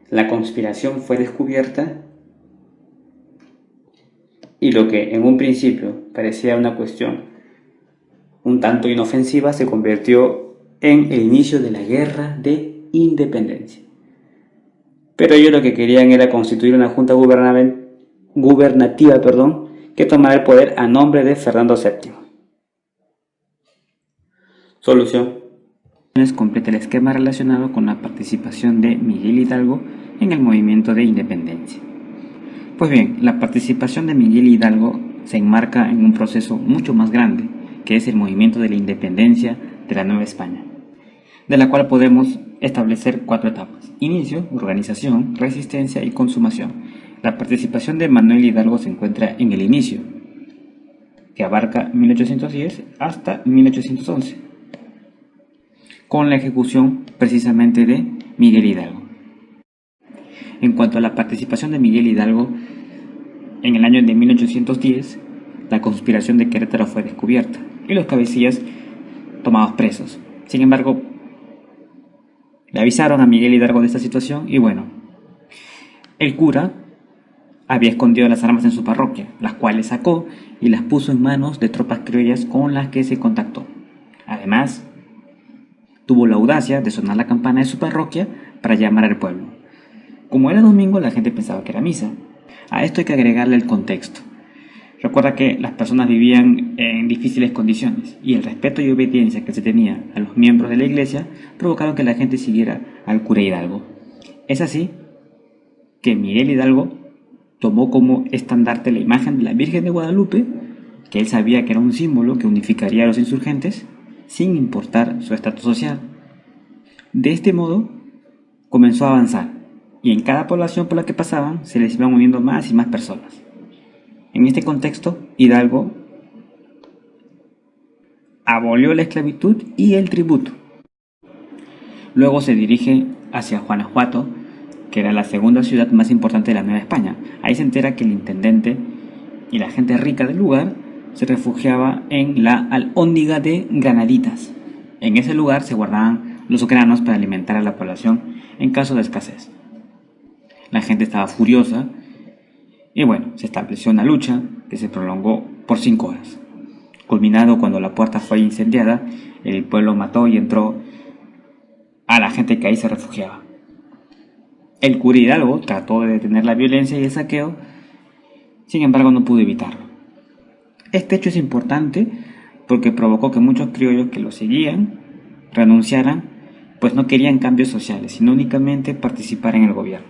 La conspiración fue descubierta y lo que en un principio parecía una cuestión un tanto inofensiva se convirtió en el inicio de la guerra de independencia. Pero ellos lo que querían era constituir una junta gubernativa, que tomara el poder a nombre de Fernando VII. Solución. Completa el esquema relacionado con la participación de Miguel Hidalgo en el movimiento de independencia. Pues bien, la participación de Miguel Hidalgo se enmarca en un proceso mucho más grande, que es el movimiento de la independencia de la Nueva España, de la cual podemos establecer 4 etapas: inicio, organización, resistencia y consumación. La participación de Manuel Hidalgo se encuentra en el inicio, que abarca 1810 hasta 1811, con la ejecución precisamente de Miguel Hidalgo. En cuanto a la participación de Miguel Hidalgo, en el año de 1810, la conspiración de Querétaro fue descubierta y los cabecillas tomados presos. Sin embargo, le avisaron a Miguel Hidalgo de esta situación y bueno, el cura había escondido las armas en su parroquia, las cuales sacó y las puso en manos de tropas criollas con las que se contactó. Además, tuvo la audacia de sonar la campana de su parroquia para llamar al pueblo. Como era domingo, la gente pensaba que era misa. A esto hay que agregarle el contexto. Recuerda que las personas vivían en difíciles condiciones y el respeto y obediencia que se tenía a los miembros de la iglesia provocaron que la gente siguiera al cura Hidalgo. Es así que Miguel Hidalgo tomó como estandarte la imagen de la Virgen de Guadalupe, que él sabía que era un símbolo que unificaría a los insurgentes sin importar su estatus social. De este modo comenzó a avanzar y en cada población por la que pasaban se les iban uniendo más y más personas. En este contexto, Hidalgo abolió la esclavitud y el tributo. Luego se dirige hacia Guanajuato, que era la segunda ciudad más importante de la Nueva España. Ahí se entera que el intendente y la gente rica del lugar se refugiaba en la Alhóndiga de Granaditas. En ese lugar se guardaban los granos para alimentar a la población en caso de escasez. La gente estaba furiosa y bueno, se estableció una lucha que se prolongó por 5 horas. Culminado cuando la puerta fue incendiada, el pueblo mató y entró a la gente que ahí se refugiaba. El cura Hidalgo trató de detener la violencia y el saqueo, sin embargo no pudo evitarlo. Este hecho es importante porque provocó que muchos criollos que lo seguían renunciaran, pues no querían cambios sociales, sino únicamente participar en el gobierno.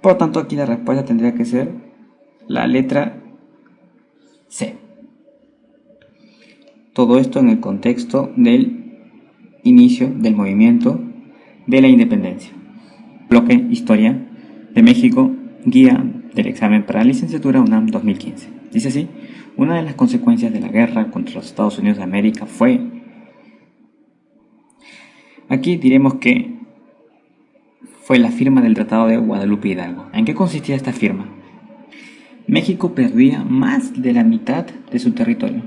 Por lo tanto, aquí la respuesta tendría que ser la letra C. Todo esto en el contexto del inicio del movimiento de la independencia. Bloque Historia de México, guía del examen para licenciatura UNAM 2015. Dice así: una de las consecuencias de la guerra contra los Estados Unidos de América fue... Aquí diremos que fue la firma del Tratado de Guadalupe Hidalgo. ¿En qué consistía esta firma? México perdía más de la mitad de su territorio.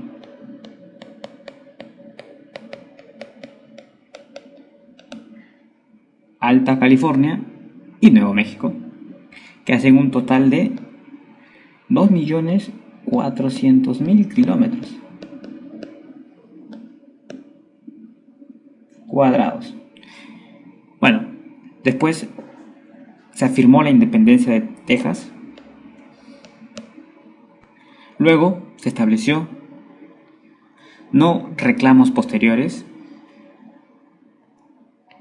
Alta California y Nuevo México, que hacen un total de 2.400.000 kilómetros cuadrados. Bueno, después se afirmó la independencia de Texas. Luego se estableció no reclamos posteriores.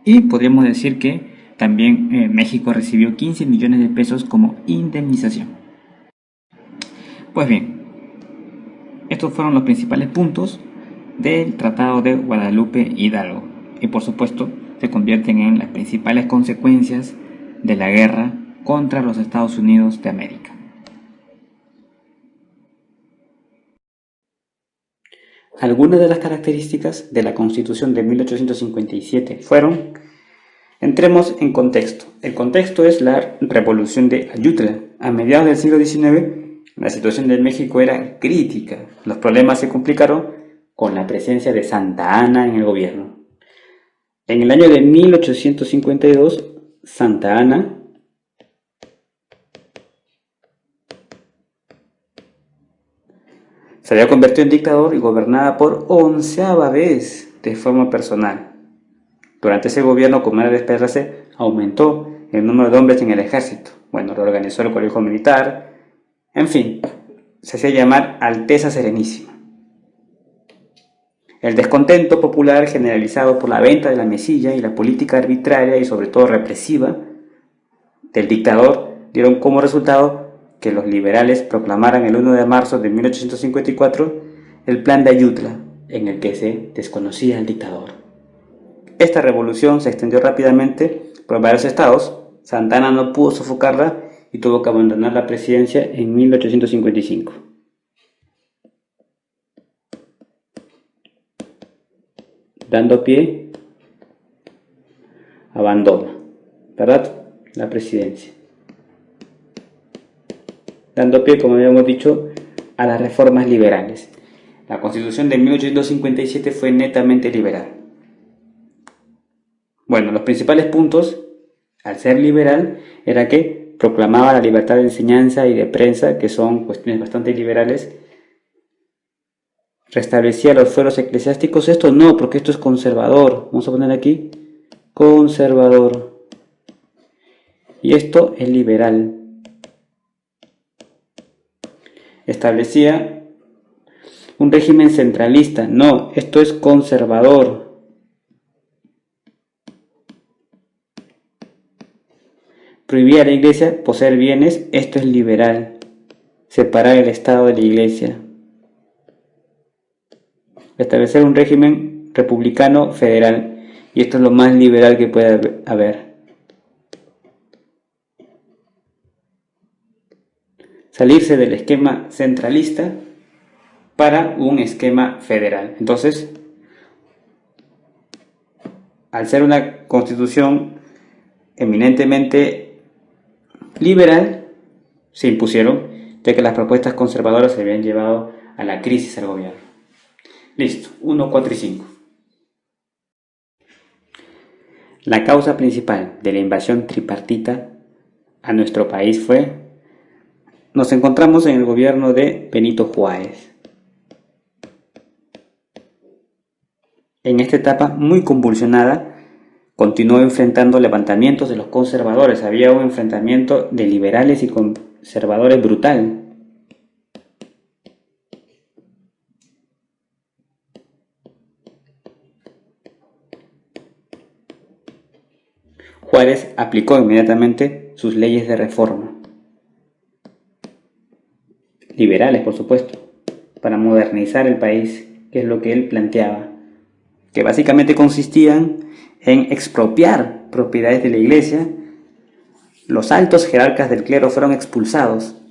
Y podríamos decir que también México recibió 15 millones de pesos como indemnización. Pues bien, estos fueron los principales puntos del Tratado de Guadalupe Hidalgo. Y por supuesto se convierten en las principales consecuencias de la guerra contra los Estados Unidos de América. Algunas de las características de la Constitución de 1857 fueron: entremos en contexto. El contexto es la Revolución de Ayutla. A mediados del siglo XIX, la situación de México era crítica. Los problemas se complicaron con la presencia de Santa Anna en el gobierno. En el año de 1852, Santa Anna se había convertido en dictador y gobernaba por 11ª vez de forma personal. Durante ese gobierno, como era de esperarse, aumentó el número de hombres en el ejército. Bueno, reorganizó el colegio militar. En fin, se hacía llamar Alteza Serenísima. El descontento popular generalizado por la venta de la mesilla y la política arbitraria y sobre todo represiva del dictador dieron como resultado que los liberales proclamaran el 1 de marzo de 1854 el Plan de Ayutla, en el que se desconocía al dictador. Esta revolución se extendió rápidamente por varios estados. Santa Anna no pudo sofocarla y tuvo que abandonar la presidencia en 1855. Dando pie, abandona, ¿verdad?, la presidencia. Dando pie, como habíamos dicho, a las reformas liberales. La Constitución de 1857 fue netamente liberal. Bueno, los principales puntos, al ser liberal, era que proclamaba la libertad de enseñanza y de prensa, que son cuestiones bastante liberales. Restablecía los fueros eclesiásticos. Esto no, porque esto es conservador. Vamos a poner aquí conservador. Y esto es liberal. Establecía un régimen centralista. No, esto es conservador. Prohibía a la iglesia poseer bienes. Esto es liberal. Separar el Estado de la iglesia. Establecer un régimen republicano federal. Y esto es lo más liberal que puede haber. Salirse del esquema centralista para un esquema federal. Entonces, al ser una constitución eminentemente liberal, se impusieron, ya que las propuestas conservadoras se habían llevado a la crisis al gobierno. Listo, 1, 4 y 5. La causa principal de la invasión tripartita a nuestro país fue: nos encontramos en el gobierno de Benito Juárez. En esta etapa muy convulsionada, continuó enfrentando levantamientos de los conservadores. Había un enfrentamiento de liberales y conservadores brutal. Juárez aplicó inmediatamente sus leyes de reforma, liberales por supuesto, para modernizar el país, que es lo que él planteaba, que básicamente consistían en expropiar propiedades de la iglesia. Los altos jerarcas del clero fueron expulsados.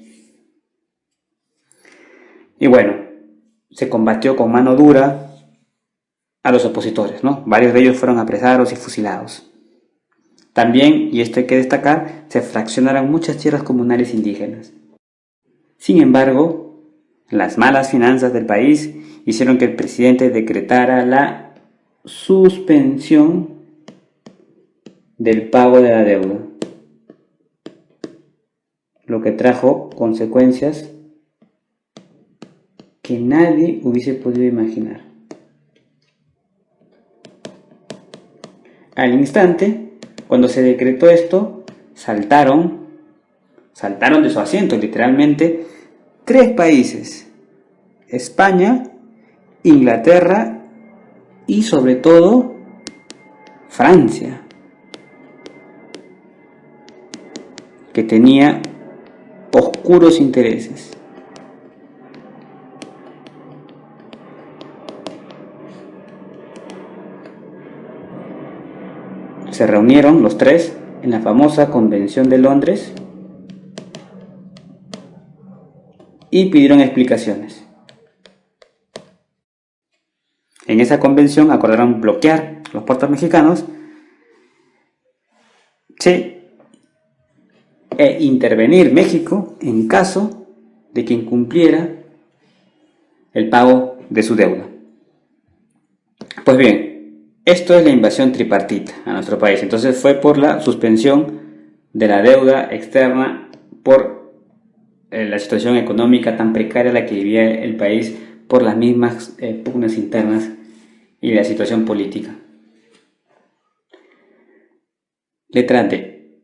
Y bueno, se combatió con mano dura a los opositores, ¿no? Varios de ellos fueron apresados y fusilados. También, y esto hay que destacar, se fraccionaron muchas tierras comunales indígenas. Sin embargo, las malas finanzas del país hicieron que el presidente decretara la suspensión del pago de la deuda, lo que trajo consecuencias que nadie hubiese podido imaginar. Al instante, cuando se decretó esto, saltaron de su asiento, literalmente, 3 países: España, Inglaterra y sobre todo Francia, que tenía oscuros intereses. Se reunieron los 3 en la famosa Convención de Londres y pidieron explicaciones. En esa convención acordaron bloquear los puertos mexicanos e intervenir México en caso de que incumpliera el pago de su deuda. Pues bien, esto es la invasión tripartita a nuestro país. Entonces fue por la suspensión de la deuda externa, por la situación económica tan precaria en la que vivía el país, por las mismas pugnas internas y la situación política. Letra D.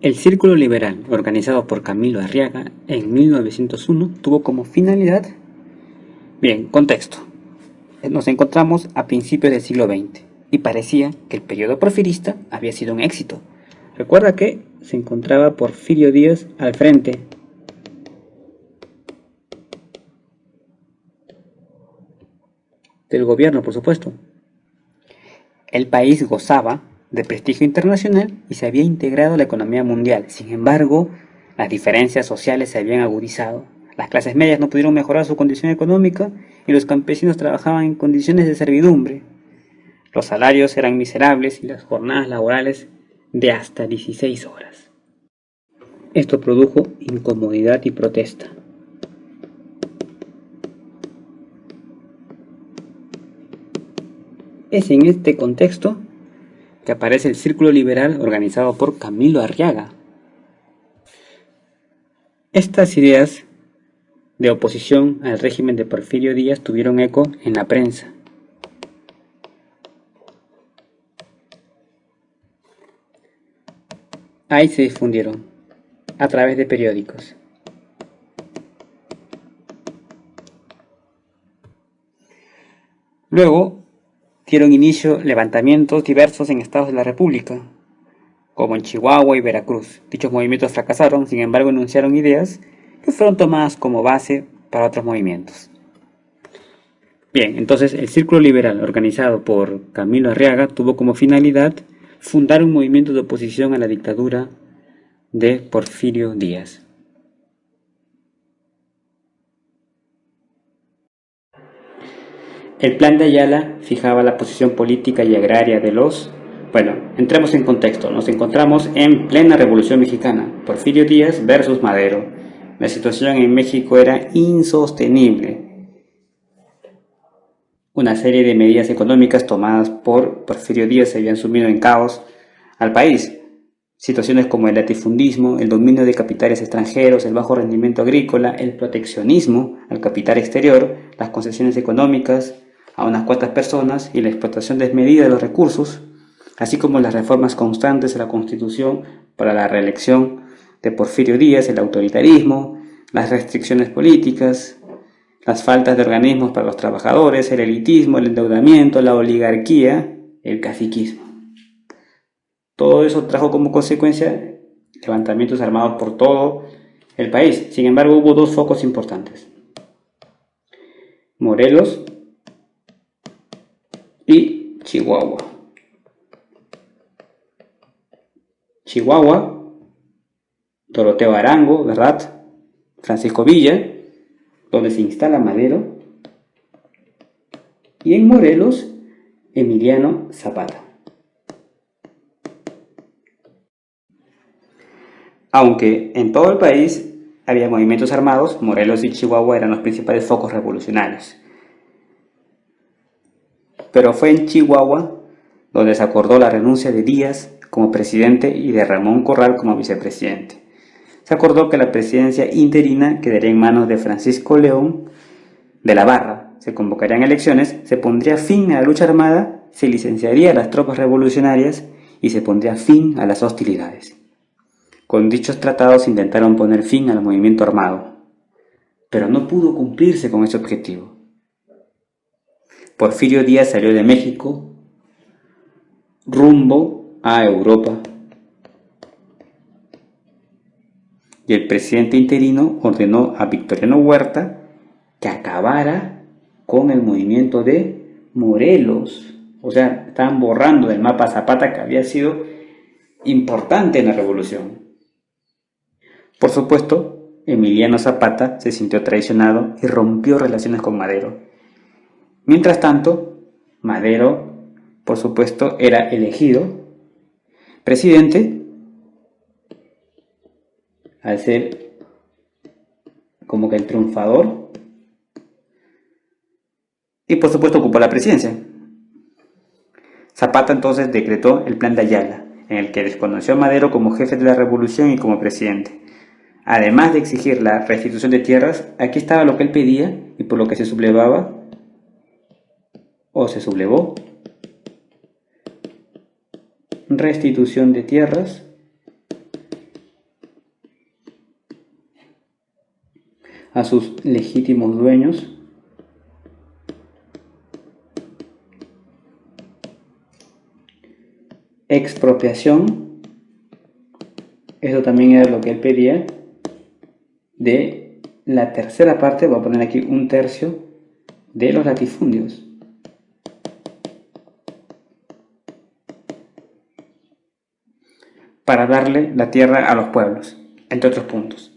El Círculo Liberal, organizado por Camilo Arriaga en 1901, tuvo como finalidad... Bien, contexto. Nos encontramos a principios del siglo XX y parecía que el periodo porfirista había sido un éxito. Recuerda que se encontraba Porfirio Díaz al frente. Del gobierno, por supuesto. El país gozaba de prestigio internacional y se había integrado a la economía mundial. Sin embargo, las diferencias sociales se habían agudizado. Las clases medias no pudieron mejorar su condición económica y los campesinos trabajaban en condiciones de servidumbre. Los salarios eran miserables y las jornadas laborales de hasta 16 horas. Esto produjo incomodidad y protesta. Es en este contexto que aparece el Círculo Liberal organizado por Camilo Arriaga. Estas ideas de oposición al régimen de Porfirio Díaz tuvieron eco en la prensa. Ahí se difundieron a través de periódicos. Luego dieron inicio levantamientos diversos en estados de la República, como en Chihuahua y Veracruz. Dichos movimientos fracasaron, sin embargo enunciaron ideas que fueron tomadas como base para otros movimientos. Bien, entonces el Círculo Liberal, organizado por Camilo Arriaga, tuvo como finalidad fundar un movimiento de oposición a la dictadura de Porfirio Díaz. El Plan de Ayala fijaba la posición política y agraria de los... Bueno, entremos en contexto. Nos encontramos en plena Revolución Mexicana. Porfirio Díaz versus Madero. La situación en México era insostenible. Una serie de medidas económicas tomadas por Porfirio Díaz habían sumido en caos al país. Situaciones como el latifundismo, el dominio de capitales extranjeros, el bajo rendimiento agrícola, el proteccionismo al capital exterior, las concesiones económicas a unas cuantas personas y la explotación desmedida de los recursos, así como las reformas constantes a la Constitución para la reelección de Porfirio Díaz, el autoritarismo, las restricciones políticas, las faltas de organismos para los trabajadores, el elitismo, el endeudamiento, la oligarquía el caciquismo. Todo eso trajo como consecuencia levantamientos armados por todo el país. Sin embargo, hubo dos focos importantes: Morelos y Chihuahua. Chihuahua, Doroteo Arango, ¿verdad? Francisco Villa, donde se instala Madero. Y en Morelos, Emiliano Zapata. Aunque en todo el país había movimientos armados, Morelos y Chihuahua eran los principales focos revolucionarios. Pero fue en Chihuahua donde se acordó la renuncia de Díaz como presidente y de Ramón Corral como vicepresidente. Se acordó que la presidencia interina quedaría en manos de Francisco León de la Barra, se convocarían elecciones, se pondría fin a la lucha armada, se licenciaría a las tropas revolucionarias y se pondría fin a las hostilidades. Con dichos tratados intentaron poner fin al movimiento armado, pero no pudo cumplirse con ese objetivo. Porfirio Díaz salió de México rumbo a Europa y el presidente interino ordenó a Victoriano Huerta que acabara con el movimiento de Morelos. O sea, estaban borrando del mapa a Zapata, que había sido importante en la revolución. Por supuesto, Emiliano Zapata se sintió traicionado y rompió relaciones con Madero. Mientras tanto, Madero, por supuesto, era elegido presidente al ser como que el triunfador y por supuesto ocupó la presidencia. Zapata entonces decretó el Plan de Ayala, en el que desconoció a Madero como jefe de la revolución y como presidente. Además de exigir la restitución de tierras, aquí estaba lo que él pedía y por lo que se sublevaba o se sublevó: restitución de tierras, a sus legítimos dueños, expropiación, eso también era lo que él pedía, de la tercera parte, voy a poner aquí 1/3 de los latifundios. Para darle la tierra a los pueblos, entre otros puntos.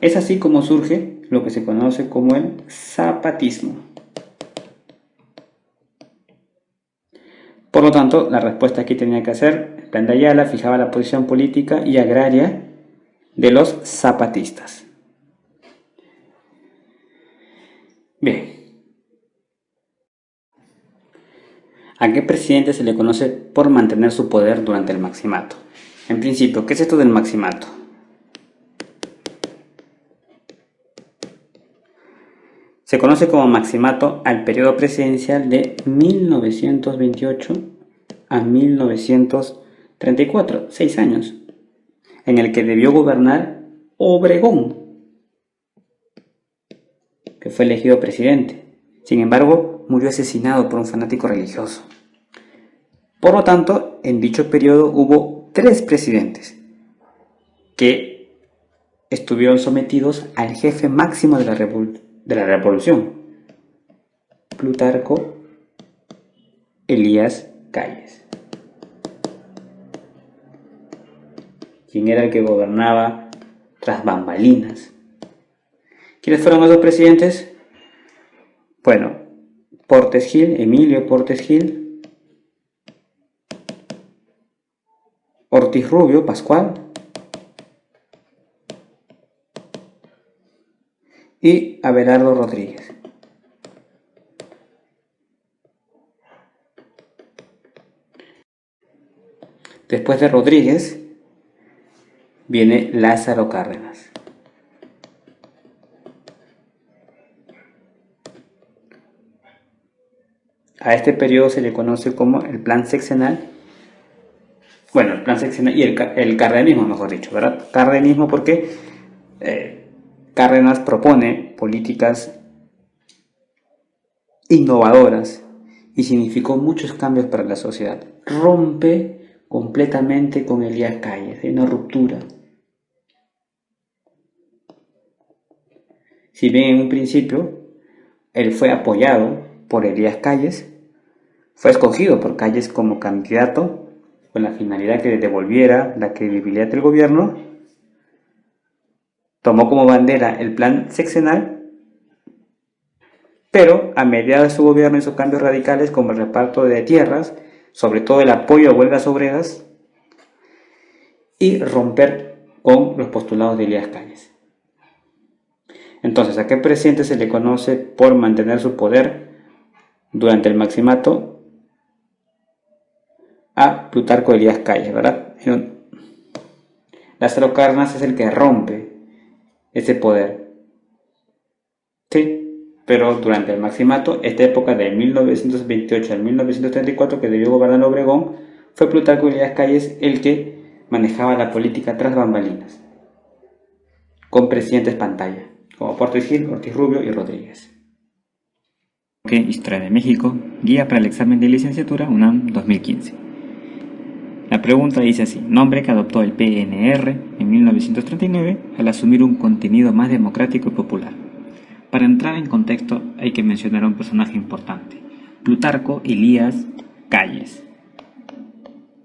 Es así como surge lo que se conoce como el zapatismo. Por lo tanto, la respuesta aquí tenía que ser: el Plan de Ayala fijaba la posición política y agraria de los zapatistas. Bien. ¿A qué presidente se le conoce por mantener su poder durante el maximato? En principio, ¿qué es esto del maximato? Se conoce como maximato al periodo presidencial de 1928 a 1934, 6 años, en el que debió gobernar Obregón, que fue elegido presidente. Sin embargo, murió asesinado por un fanático religioso. Por lo tanto, en dicho periodo hubo 3 presidentes que estuvieron sometidos al jefe máximo de la revolución, Plutarco Elías Calles, quien era el que gobernaba tras bambalinas. ¿Quiénes fueron esos presidentes? Bueno, Portes Gil, Emilio Portes Gil, Ortiz Rubio Pascual y Abelardo Rodríguez. Después de Rodríguez viene Lázaro Cárdenas. A este periodo se le conoce como el plan sexenal. Bueno, el plan sexenal y el cardenismo, mejor dicho, ¿verdad? Cardenismo porque Cárdenas propone políticas innovadoras y significó muchos cambios para la sociedad. Rompe completamente con Elías Calles, hay una ruptura. Si bien en un principio él fue apoyado por Elías Calles, fue escogido por Calles como candidato con la finalidad que devolviera la credibilidad del gobierno, tomó como bandera el plan sexenal, pero a medida de su gobierno hizo cambios radicales como el reparto de tierras, sobre todo el apoyo a huelgas obreras y romper con los postulados de Elías Calles. Entonces, ¿a qué presidente se le conoce por mantener su poder durante el maximato? A Plutarco Elías Calles, ¿verdad? Lázaro Cárdenas es el que rompe ese poder. Sí, pero durante el maximato, esta época de 1928 al 1934 que debió gobernar Obregón, fue Plutarco Elías Calles el que manejaba la política tras bambalinas, con presidentes pantalla, como Portes Gil, Ortiz Rubio y Rodríguez. Historia de México, guía para el examen de licenciatura UNAM 2015. La pregunta dice así: nombre que adoptó el PNR en 1939 al asumir un contenido más democrático y popular. Para entrar en contexto hay que mencionar a un personaje importante, Plutarco Elías Calles,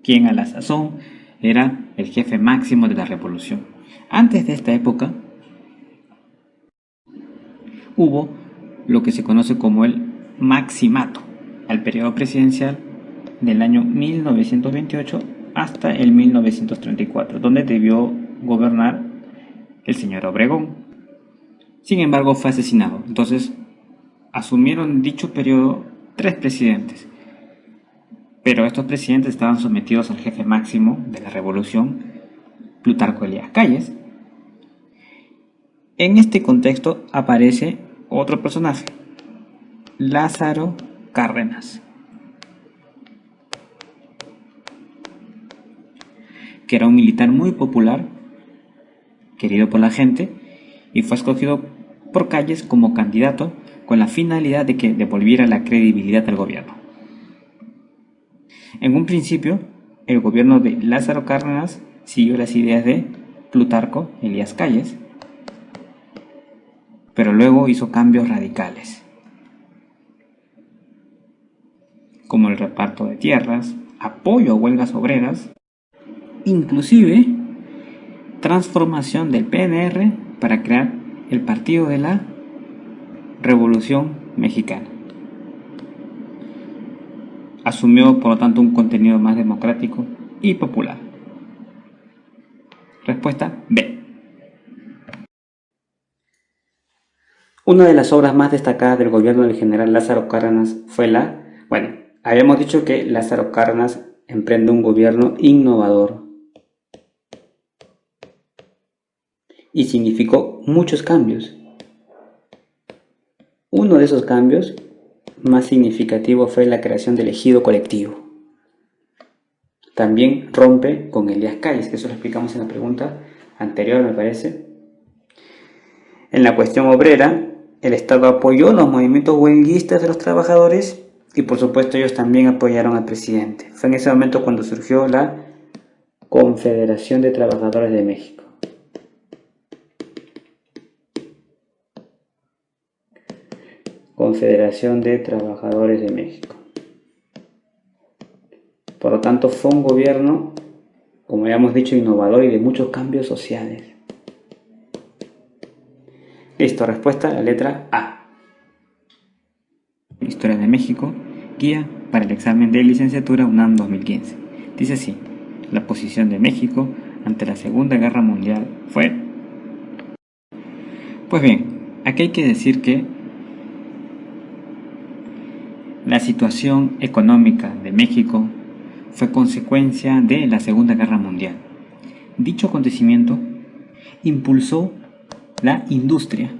quien a la sazón era el jefe máximo de la revolución. Antes de esta época hubo lo que se conoce como el maximato, al periodo presidencial del año 1928 hasta el 1934, donde debió gobernar el señor Obregón. Sin embargo, fue asesinado. Entonces, asumieron dicho periodo 3 presidentes. Pero estos presidentes estaban sometidos al jefe máximo de la revolución, Plutarco Elías Calles. En este contexto aparece otro personaje, Lázaro Cárdenas, que era un militar muy popular, querido por la gente, y fue escogido por Calles como candidato con la finalidad de que devolviera la credibilidad al gobierno. En un principio, el gobierno de Lázaro Cárdenas siguió las ideas de Plutarco Elías Calles, pero luego hizo cambios radicales, como el reparto de tierras, apoyo a huelgas obreras, inclusive transformación del PNR para crear el Partido de la Revolución Mexicana. Asumió, por lo tanto, un contenido más democrático y popular. Respuesta B. Una de las obras más destacadas del gobierno del general Lázaro Cárdenas fue habíamos dicho que Lázaro Cárdenas emprende un gobierno innovador y significó muchos cambios. Uno de esos cambios más significativo fue la creación del ejido colectivo. También rompe con Elías Calles, que eso lo explicamos en la pregunta anterior, me parece. En la cuestión obrera, el Estado apoyó los movimientos huelguistas de los trabajadores y por supuesto ellos también apoyaron al presidente. Fue en ese momento cuando surgió la Confederación de Trabajadores de México. Confederación de Trabajadores de México. Por lo tanto, fue un gobierno, como ya hemos dicho, innovador y de muchos cambios sociales. Listo, respuesta, la letra A. Historia de México, guía para el examen de licenciatura UNAM 2015. Dice así: la posición de México ante la Segunda Guerra Mundial fue... Pues bien, aquí hay que decir que la situación económica de México fue consecuencia de la Segunda Guerra Mundial. Dicho acontecimiento impulsó la industria.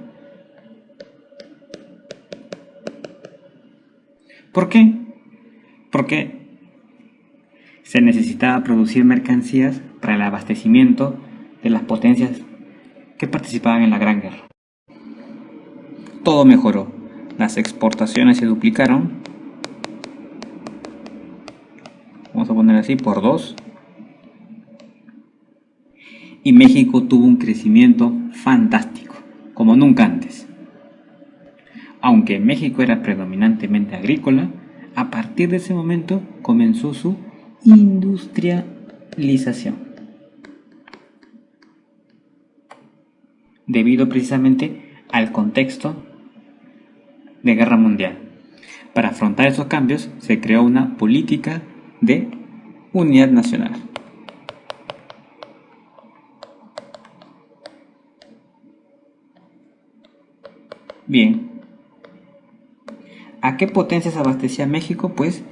¿Por qué? Porque se necesitaba producir mercancías para el abastecimiento de las potencias que participaban en la Gran Guerra. Todo mejoró, las exportaciones se duplicaron así, por 2. Y México tuvo un crecimiento fantástico, como nunca antes. Aunque México era predominantemente agrícola, a partir de ese momento comenzó su industrialización, debido precisamente al contexto de guerra mundial. Para afrontar esos cambios se creó una política de unidad nacional. Bien, ¿a qué potencias abastecía México? Pues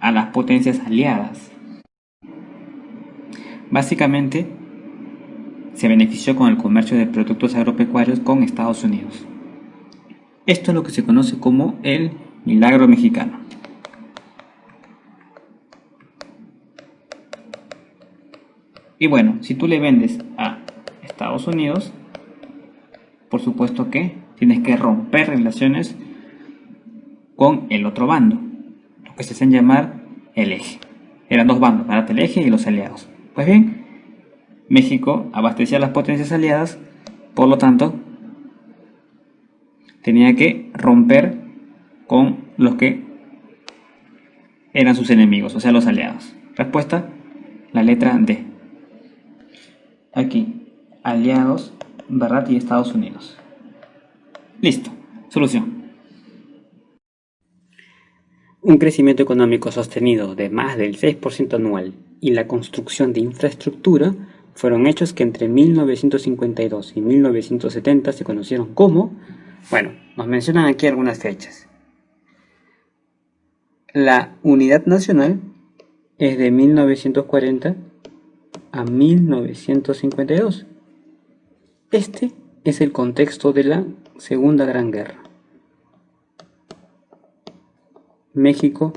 a las potencias aliadas. Básicamente, se benefició con el comercio de productos agropecuarios con Estados Unidos. Esto es lo que se conoce como el milagro mexicano. Y bueno, si tú le vendes a Estados Unidos, por supuesto que tienes que romper relaciones con el otro bando, lo que se hacen llamar el eje. Eran dos bandos, ¿verdad? El eje y los aliados. Pues bien, México abastecía a las potencias aliadas, por lo tanto, tenía que romper con los que eran sus enemigos, o sea, los aliados. Respuesta, la letra D. Aquí, aliados, ¿verdad? Y Estados Unidos. Listo, solución. Un crecimiento económico sostenido de más del 6% anual y la construcción de infraestructura fueron hechos que entre 1952 y 1970 se conocieron como, bueno, nos mencionan aquí algunas fechas. La unidad nacional es de 1940 a 1952. Este es el contexto de la Segunda Gran Guerra. México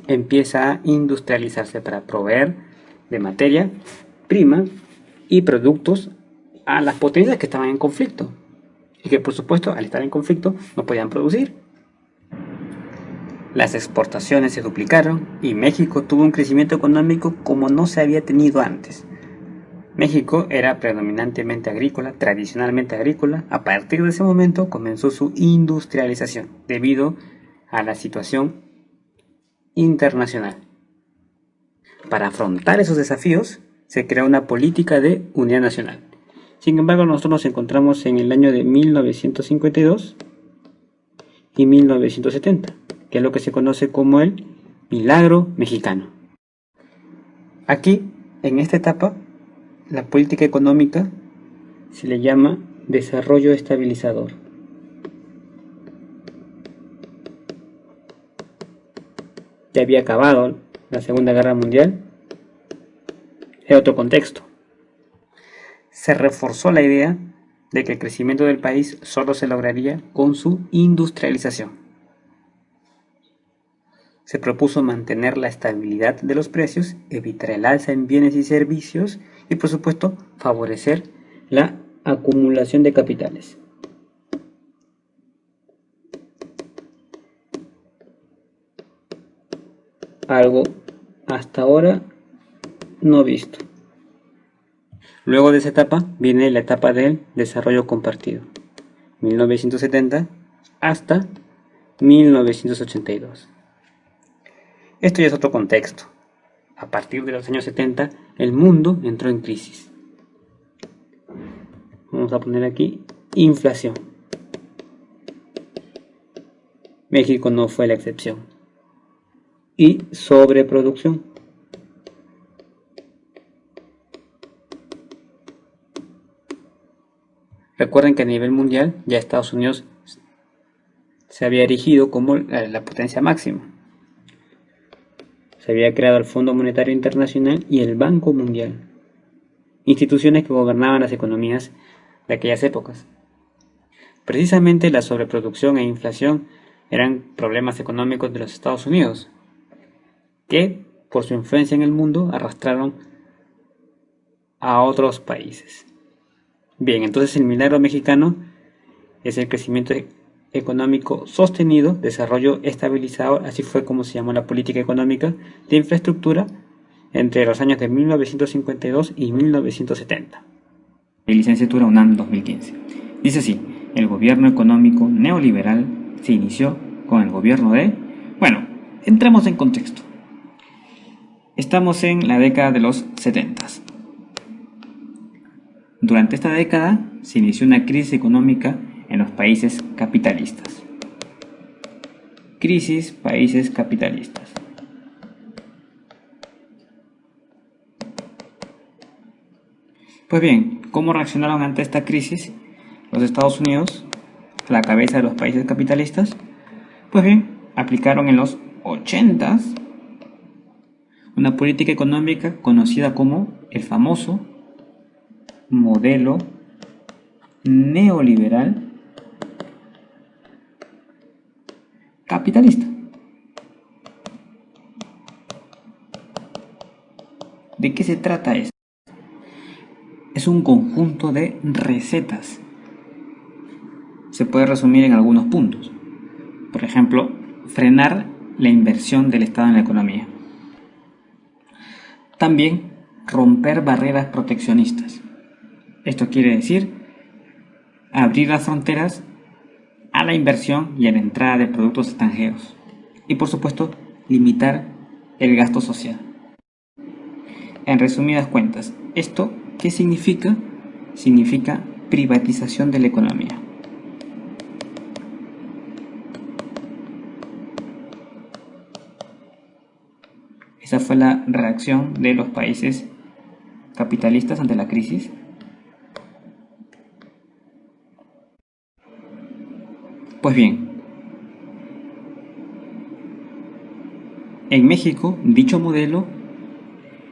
empieza a industrializarse para proveer de materia prima y productos a las potencias que estaban en conflicto y que por supuesto al estar en conflicto no podían producir. Las exportaciones se duplicaron y México tuvo un crecimiento económico como no se había tenido antes. México era predominantemente agrícola, tradicionalmente agrícola. A partir de ese momento comenzó su industrialización debido a la situación internacional. Para afrontar esos desafíos se creó una política de unidad nacional. Sin embargo, nosotros nos encontramos en el año de 1952 y 1970, que es lo que se conoce como el milagro mexicano. Aquí, en esta etapa, la política económica se le llama desarrollo estabilizador. Ya había acabado la Segunda Guerra Mundial, era otro contexto. Se reforzó la idea de que el crecimiento del país solo se lograría con su industrialización. Se propuso mantener la estabilidad de los precios, evitar el alza en bienes y servicios y, por supuesto, favorecer la acumulación de capitales. Algo hasta ahora no visto. Luego de esa etapa viene la etapa del desarrollo compartido, 1970 hasta 1982. Esto ya es otro contexto. A partir de los años 70, el mundo entró en crisis. Vamos a poner aquí inflación. México no fue la excepción. Y sobreproducción. Recuerden que a nivel mundial ya Estados Unidos se había erigido como la potencia máxima. Se había creado el Fondo Monetario Internacional y el Banco Mundial, instituciones que gobernaban las economías de aquellas épocas. Precisamente la sobreproducción e inflación eran problemas económicos de los Estados Unidos, que por su influencia en el mundo arrastraron a otros países. Bien, entonces el milagro mexicano es el crecimiento económico sostenido, desarrollo estabilizado, así fue como se llamó la política económica de infraestructura entre los años de 1952 y 1970. De licenciatura UNAM 2015. Dice así: el gobierno económico neoliberal se inició con el gobierno de... Bueno, entremos en contexto. Estamos en la década de los 70. Durante esta década se inició una crisis económica en los países capitalistas. Crisis, países capitalistas. Pues bien, ¿cómo reaccionaron ante esta crisis los Estados Unidos, a la cabeza de los países capitalistas? Pues bien, aplicaron en los 80s una política económica conocida como el famoso modelo neoliberal capitalista. ¿De qué se trata esto? Es un conjunto de recetas. Se puede resumir en algunos puntos. Por ejemplo, frenar la inversión del Estado en la economía. También romper barreras proteccionistas. Esto quiere decir abrir las fronteras a la inversión y a la entrada de productos extranjeros. Y por supuesto, limitar el gasto social. En resumidas cuentas, ¿esto qué significa? Significa privatización de la economía. Esa fue la reacción de los países capitalistas ante la crisis. Pues bien, en México dicho modelo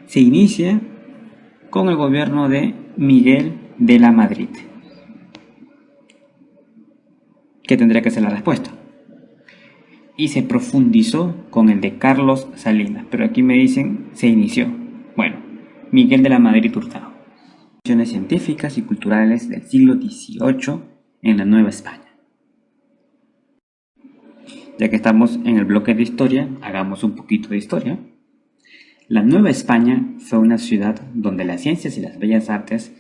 se inicia con el gobierno de Miguel de la Madrid. ¿Qué tendría que ser la respuesta? Y se profundizó con el de Carlos Salinas, pero aquí me dicen se inició. Bueno, Miguel de la Madrid Hurtado. Instituciones científicas y culturales del siglo XVIII en la Nueva España. Ya que estamos en el bloque de historia, hagamos un poquito de historia. La Nueva España fue una ciudad donde las ciencias y las bellas artes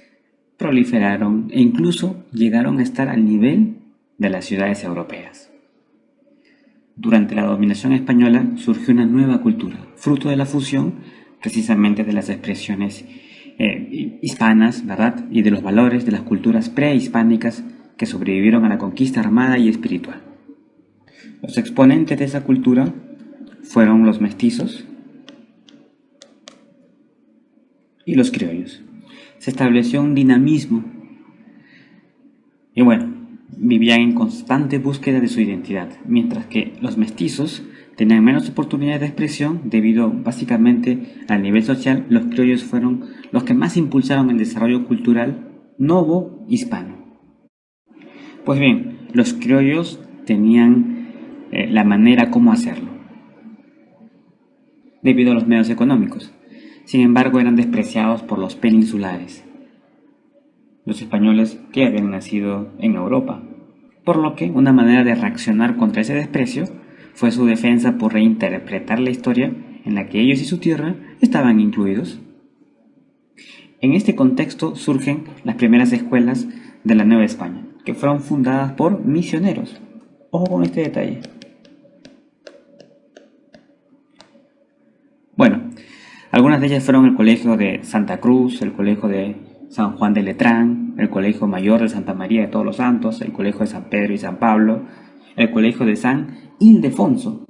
proliferaron e incluso llegaron a estar al nivel de las ciudades europeas. Durante la dominación española surgió una nueva cultura, fruto de la fusión precisamente de las expresiones hispanas, ¿verdad? Y de los valores de las culturas prehispánicas que sobrevivieron a la conquista armada y espiritual. Los exponentes de esa cultura fueron los mestizos y los criollos. Se estableció un dinamismo y bueno, vivían en constante búsqueda de su identidad, mientras que los mestizos tenían menos oportunidades de expresión debido básicamente al nivel social. Los criollos fueron los que más impulsaron el desarrollo cultural novo-hispano. Pues bien, los criollos tenían la manera como hacerlo, debido a los medios económicos. Sin embargo, eran despreciados por los peninsulares, los españoles que habían nacido en Europa, por lo que una manera de reaccionar contra ese desprecio fue su defensa por reinterpretar la historia en la que ellos y su tierra estaban incluidos. En este contexto surgen las primeras escuelas de la Nueva España, que fueron fundadas por misioneros. Ojo con este detalle. Bueno, algunas de ellas fueron el Colegio de Santa Cruz, el Colegio de San Juan de Letrán, el Colegio Mayor de Santa María de Todos los Santos, el Colegio de San Pedro y San Pablo, el Colegio de San Ildefonso.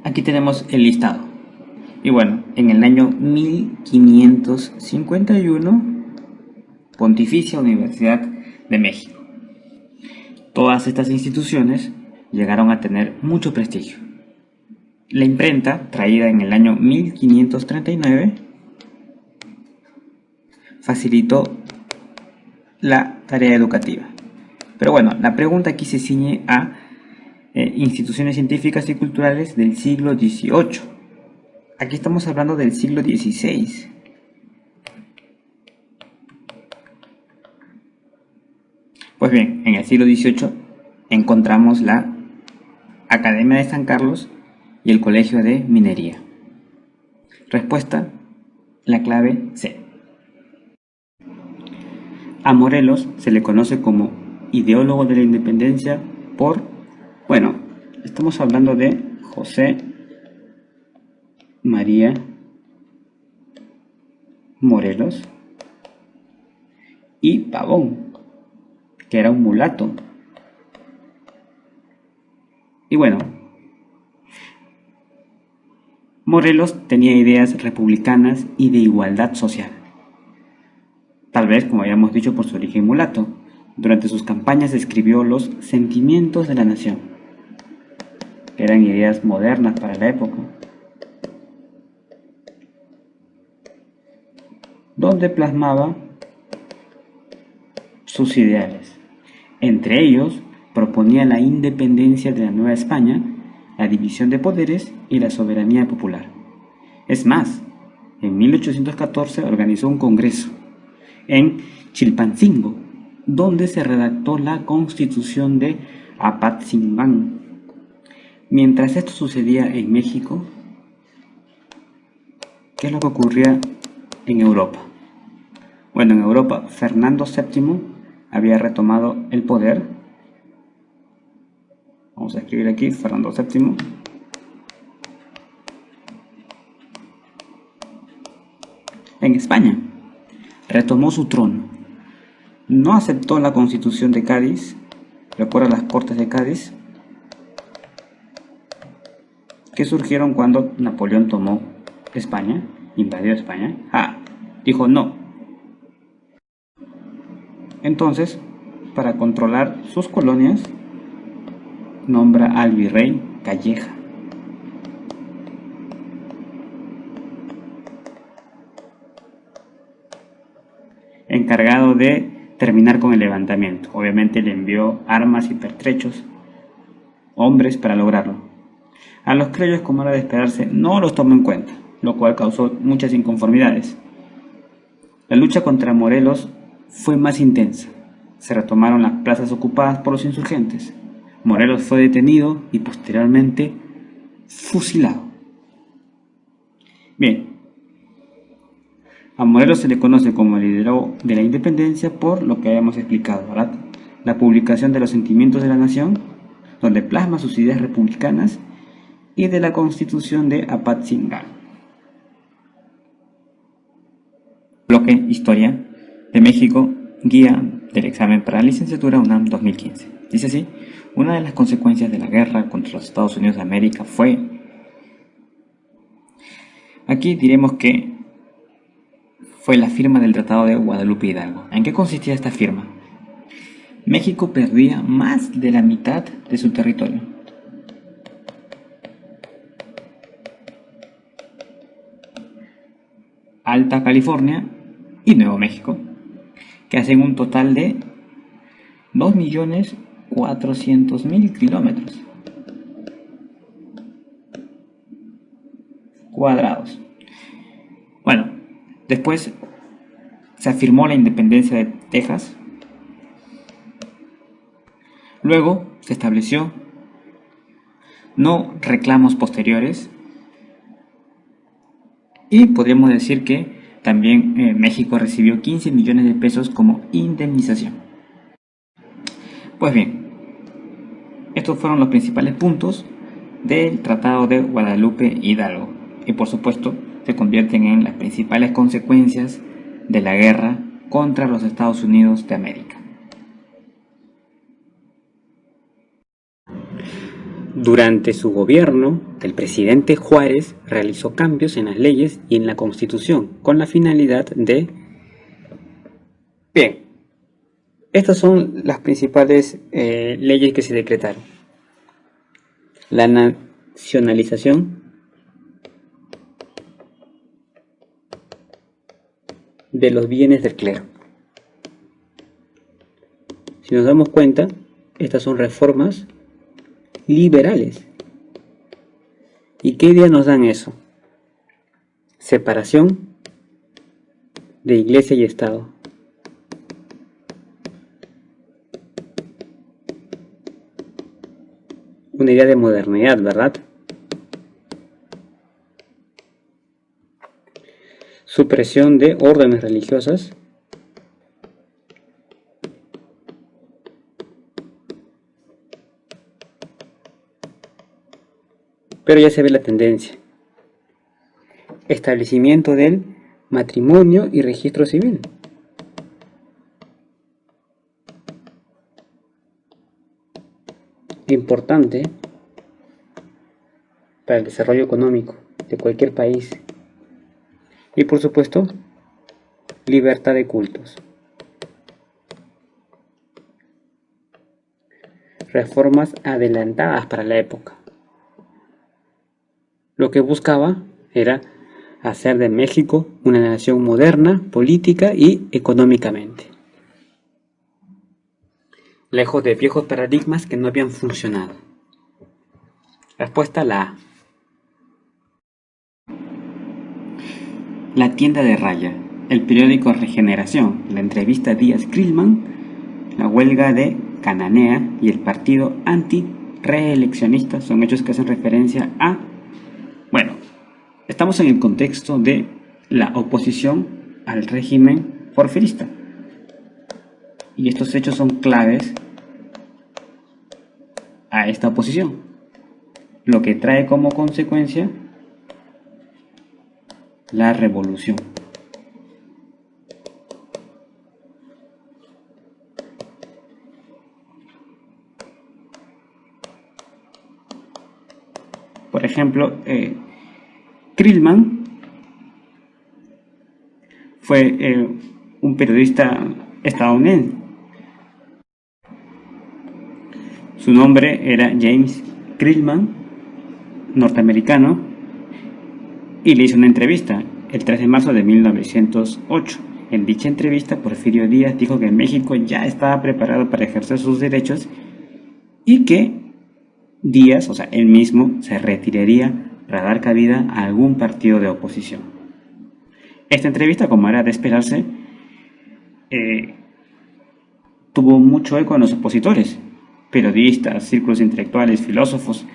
Aquí tenemos el listado. Y bueno, en el año 1551, Pontificia Universidad de México. Todas estas instituciones llegaron a tener mucho prestigio. La imprenta, traída en el año 1539, facilitó la tarea educativa. Pero bueno, la pregunta aquí se ciñe a instituciones científicas y culturales del siglo XVIII. Aquí estamos hablando del siglo XVI. Pues bien, en el siglo XVIII encontramos la Academia de San Carlos y el Colegio de Minería. Respuesta, la clave C. A Morelos se le conoce como ideólogo de la independencia por, bueno, estamos hablando de José María Morelos y Pavón, que era un mulato. Y bueno, Morelos tenía ideas republicanas y de igualdad social. Tal vez, como habíamos dicho, por su origen mulato. Durante sus campañas escribió los sentimientos de la nación, que eran ideas modernas para la época, donde plasmaba sus ideales. Entre ellos, proponía la independencia de la Nueva España, la división de poderes y la soberanía popular. Es más, en 1814 organizó un congreso en Chilpancingo, donde se redactó la Constitución de Apatzingán. Mientras esto sucedía en México, ¿qué es lo que ocurría en Europa? Bueno, en Europa, Fernando VII había retomado el poder. Vamos a escribir aquí, Fernando VII. En España, retomó su trono. No aceptó la Constitución de Cádiz, recuerda las Cortes de Cádiz, que surgieron cuando Napoleón tomó España, invadió España. Dijo no. Entonces, para controlar sus colonias, nombra al virrey Calleja. Encargado de terminar con el levantamiento. Obviamente le envió armas y pertrechos, hombres para lograrlo. A los criollos, como era de esperarse, no los tomó en cuenta, lo cual causó muchas inconformidades. La lucha contra Morelos fue más intensa. Se retomaron las plazas ocupadas por los insurgentes. Morelos fue detenido y posteriormente fusilado. Bien, a Morelos se le conoce como el ideólogo de la independencia por lo que habíamos explicado, ¿verdad? La publicación de los sentimientos de la nación, donde plasma sus ideas republicanas, y de la Constitución de Apatzingán. Bloque Historia de México, guía del examen para la licenciatura UNAM 2015. Dice así: una de las consecuencias de la guerra contra los Estados Unidos de América fue... Aquí diremos que fue la firma del Tratado de Guadalupe Hidalgo. ¿En qué consistía esta firma? México perdía más de la mitad de su territorio. Alta California y Nuevo México, que hacen un total de 2.400.000 kilómetros cuadrados. Bueno, después se afirmó la independencia de Texas. Luego se estableció no reclamos posteriores. Y podríamos decir que también México recibió 15 millones de pesos como indemnización. Pues bien, estos fueron los principales puntos del Tratado de Guadalupe Hidalgo. Y por supuesto se convierten en las principales consecuencias de la guerra contra los Estados Unidos de América. Durante su gobierno, el presidente Juárez realizó cambios en las leyes y en la Constitución con la finalidad de... Bien, estas son las principales leyes que se decretaron. La nacionalización de los bienes del clero. Si nos damos cuenta, estas son reformas liberales. ¿Y qué idea nos dan eso? Separación de Iglesia y Estado. una idea de modernidad, ¿verdad? Supresión de órdenes religiosas. Pero ya se ve la tendencia. Establecimiento del matrimonio y registro civil. Importante para el desarrollo económico de cualquier país. Y por supuesto, libertad de cultos. Reformas adelantadas para la época. Lo que buscaba era hacer de México una nación moderna, política y económicamente. Lejos de viejos paradigmas que no habían funcionado. Respuesta la A. La tienda de raya, el periódico Regeneración, la entrevista Díaz-Krillman, la huelga de Cananea y el partido anti-reeleccionista son hechos que hacen referencia a... Bueno, estamos en el contexto de la oposición al régimen porfirista. Y estos hechos son claves a esta oposición, lo que trae como consecuencia la revolución. Por ejemplo, Krillman fue un periodista estadounidense. Su nombre era James Krillman, norteamericano, y le hizo una entrevista el 3 de marzo de 1908. En dicha entrevista, Porfirio Díaz dijo que México ya estaba preparado para ejercer sus derechos y que Díaz, o sea, él mismo, se retiraría para dar cabida a algún partido de oposición. Esta entrevista, como era de esperarse, tuvo mucho eco en los opositores. Periodistas, círculos intelectuales, filósofos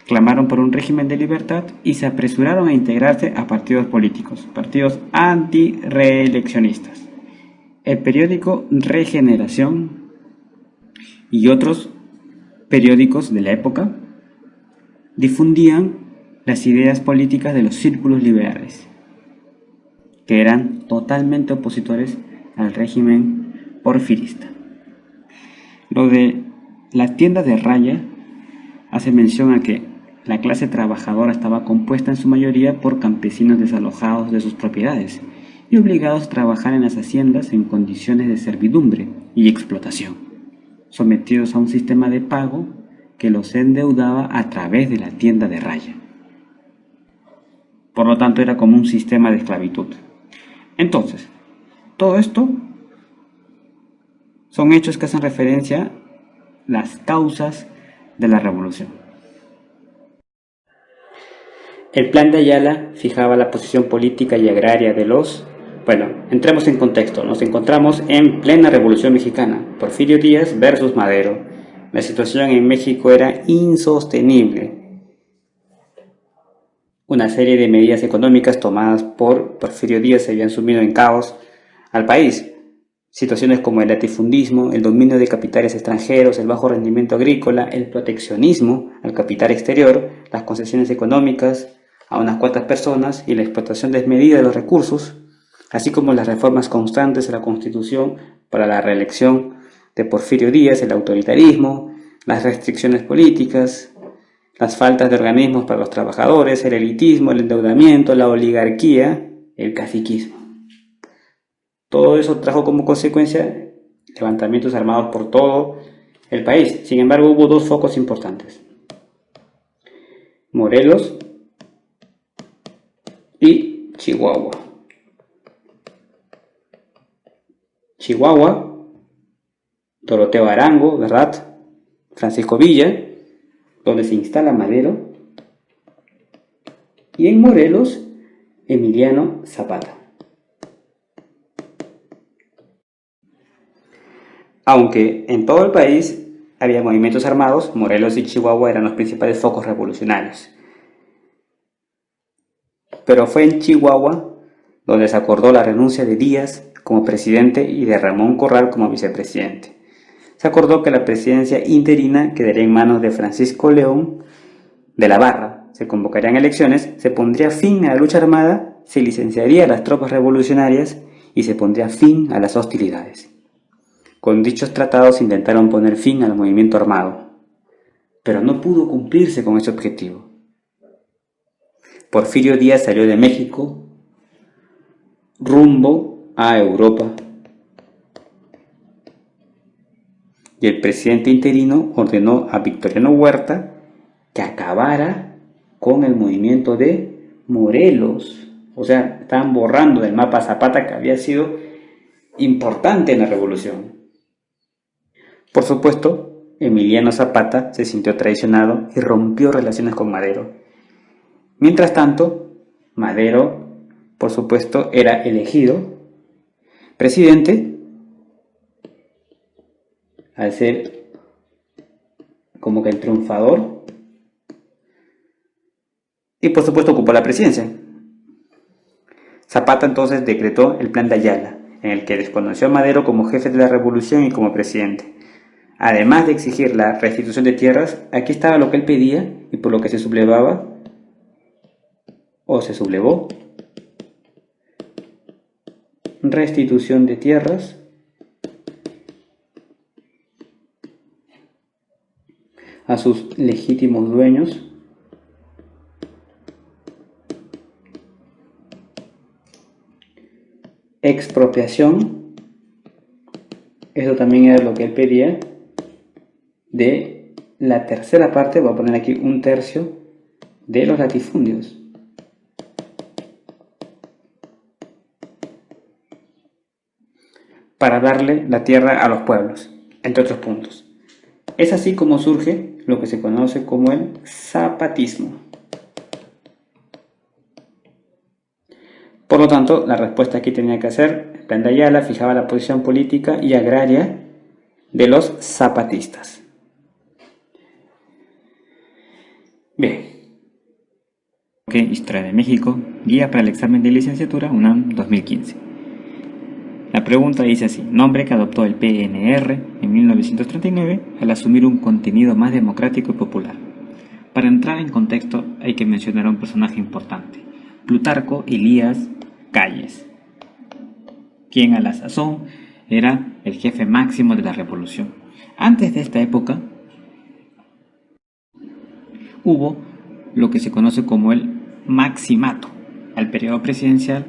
clamaron por un régimen de libertad y se apresuraron a integrarse a partidos políticos, partidos anti-reeleccionistas. El periódico Regeneración y otros periódicos de la época difundían las ideas políticas de los círculos liberales, que eran totalmente opositores al régimen porfirista. Lo de la tienda de raya hace mención a que la clase trabajadora estaba compuesta en su mayoría por campesinos desalojados de sus propiedades y obligados a trabajar en las haciendas en condiciones de servidumbre y explotación, sometidos a un sistema de pago que los endeudaba a través de la tienda de raya. Por lo tanto, era como un sistema de esclavitud. Entonces, todo esto son hechos que hacen referencia a las causas de la revolución. El plan de Ayala fijaba la posición política y agraria de los... Bueno, entremos en contexto. Nos encontramos en plena Revolución Mexicana. Porfirio Díaz versus Madero. La situación en México era insostenible. Una serie de medidas económicas tomadas por Porfirio Díaz habían sumido en caos al país. Situaciones como el latifundismo, el dominio de capitales extranjeros, el bajo rendimiento agrícola, el proteccionismo al capital exterior, las concesiones económicas a unas cuantas personas y la explotación desmedida de los recursos, así como las reformas constantes a la Constitución para la reelección de Porfirio Díaz, el autoritarismo, las restricciones políticas, las faltas de organismos para los trabajadores, el elitismo, el endeudamiento, la oligarquía, el caciquismo. Todo eso trajo como consecuencia levantamientos armados por todo el país. Sin embargo, hubo dos focos importantes: Morelos y Chihuahua. Chihuahua, Doroteo Arango, ¿verdad? Francisco Villa, donde se instala Madero. Y en Morelos, Emiliano Zapata. Aunque en todo el país había movimientos armados, Morelos y Chihuahua eran los principales focos revolucionarios. Pero fue en Chihuahua donde se acordó la renuncia de Díaz como presidente y de Ramón Corral como vicepresidente. Se acordó que la presidencia interina quedaría en manos de Francisco León de la Barra, se convocarían elecciones, se pondría fin a la lucha armada, se licenciaría a las tropas revolucionarias y se pondría fin a las hostilidades. Con dichos tratados intentaron poner fin al movimiento armado, pero no pudo cumplirse con ese objetivo. Porfirio Díaz salió de México rumbo a Europa y el presidente interino ordenó a Victoriano Huerta que acabara con el movimiento de Morelos. O sea, estaban borrando del mapa a Zapata, que había sido importante en la revolución. Por supuesto, Emiliano Zapata se sintió traicionado y rompió relaciones con Madero. Mientras tanto, Madero, por supuesto, era elegido presidente al ser como que el triunfador y por supuesto ocupó la presidencia. Zapata entonces decretó el Plan de Ayala, en el que desconoció a Madero como jefe de la revolución y como presidente. Además de exigir la restitución de tierras, aquí estaba lo que él pedía y por lo que se sublevaba o se sublevó: restitución de tierras a sus legítimos dueños, expropiación, eso también era lo que él pedía, de la tercera parte, voy a poner aquí 1/3 de los latifundios. Para darle la tierra a los pueblos, entre otros puntos. Es así como surge lo que se conoce como el zapatismo. Por lo tanto, la respuesta aquí tenía que ser: el Plan de Ayala fijaba la posición política y agraria de los zapatistas. Bien. Historia de México, guía para el examen de licenciatura UNAM 2015. La pregunta dice así: nombre que adoptó el PNR en 1939 al asumir un contenido más democrático y popular. Para entrar en contexto hay que mencionar a un personaje importante, Plutarco Elías Calles, quien a la sazón era el jefe máximo de la revolución. Antes de esta época hubo lo que se conoce como el Maximato, al periodo presidencial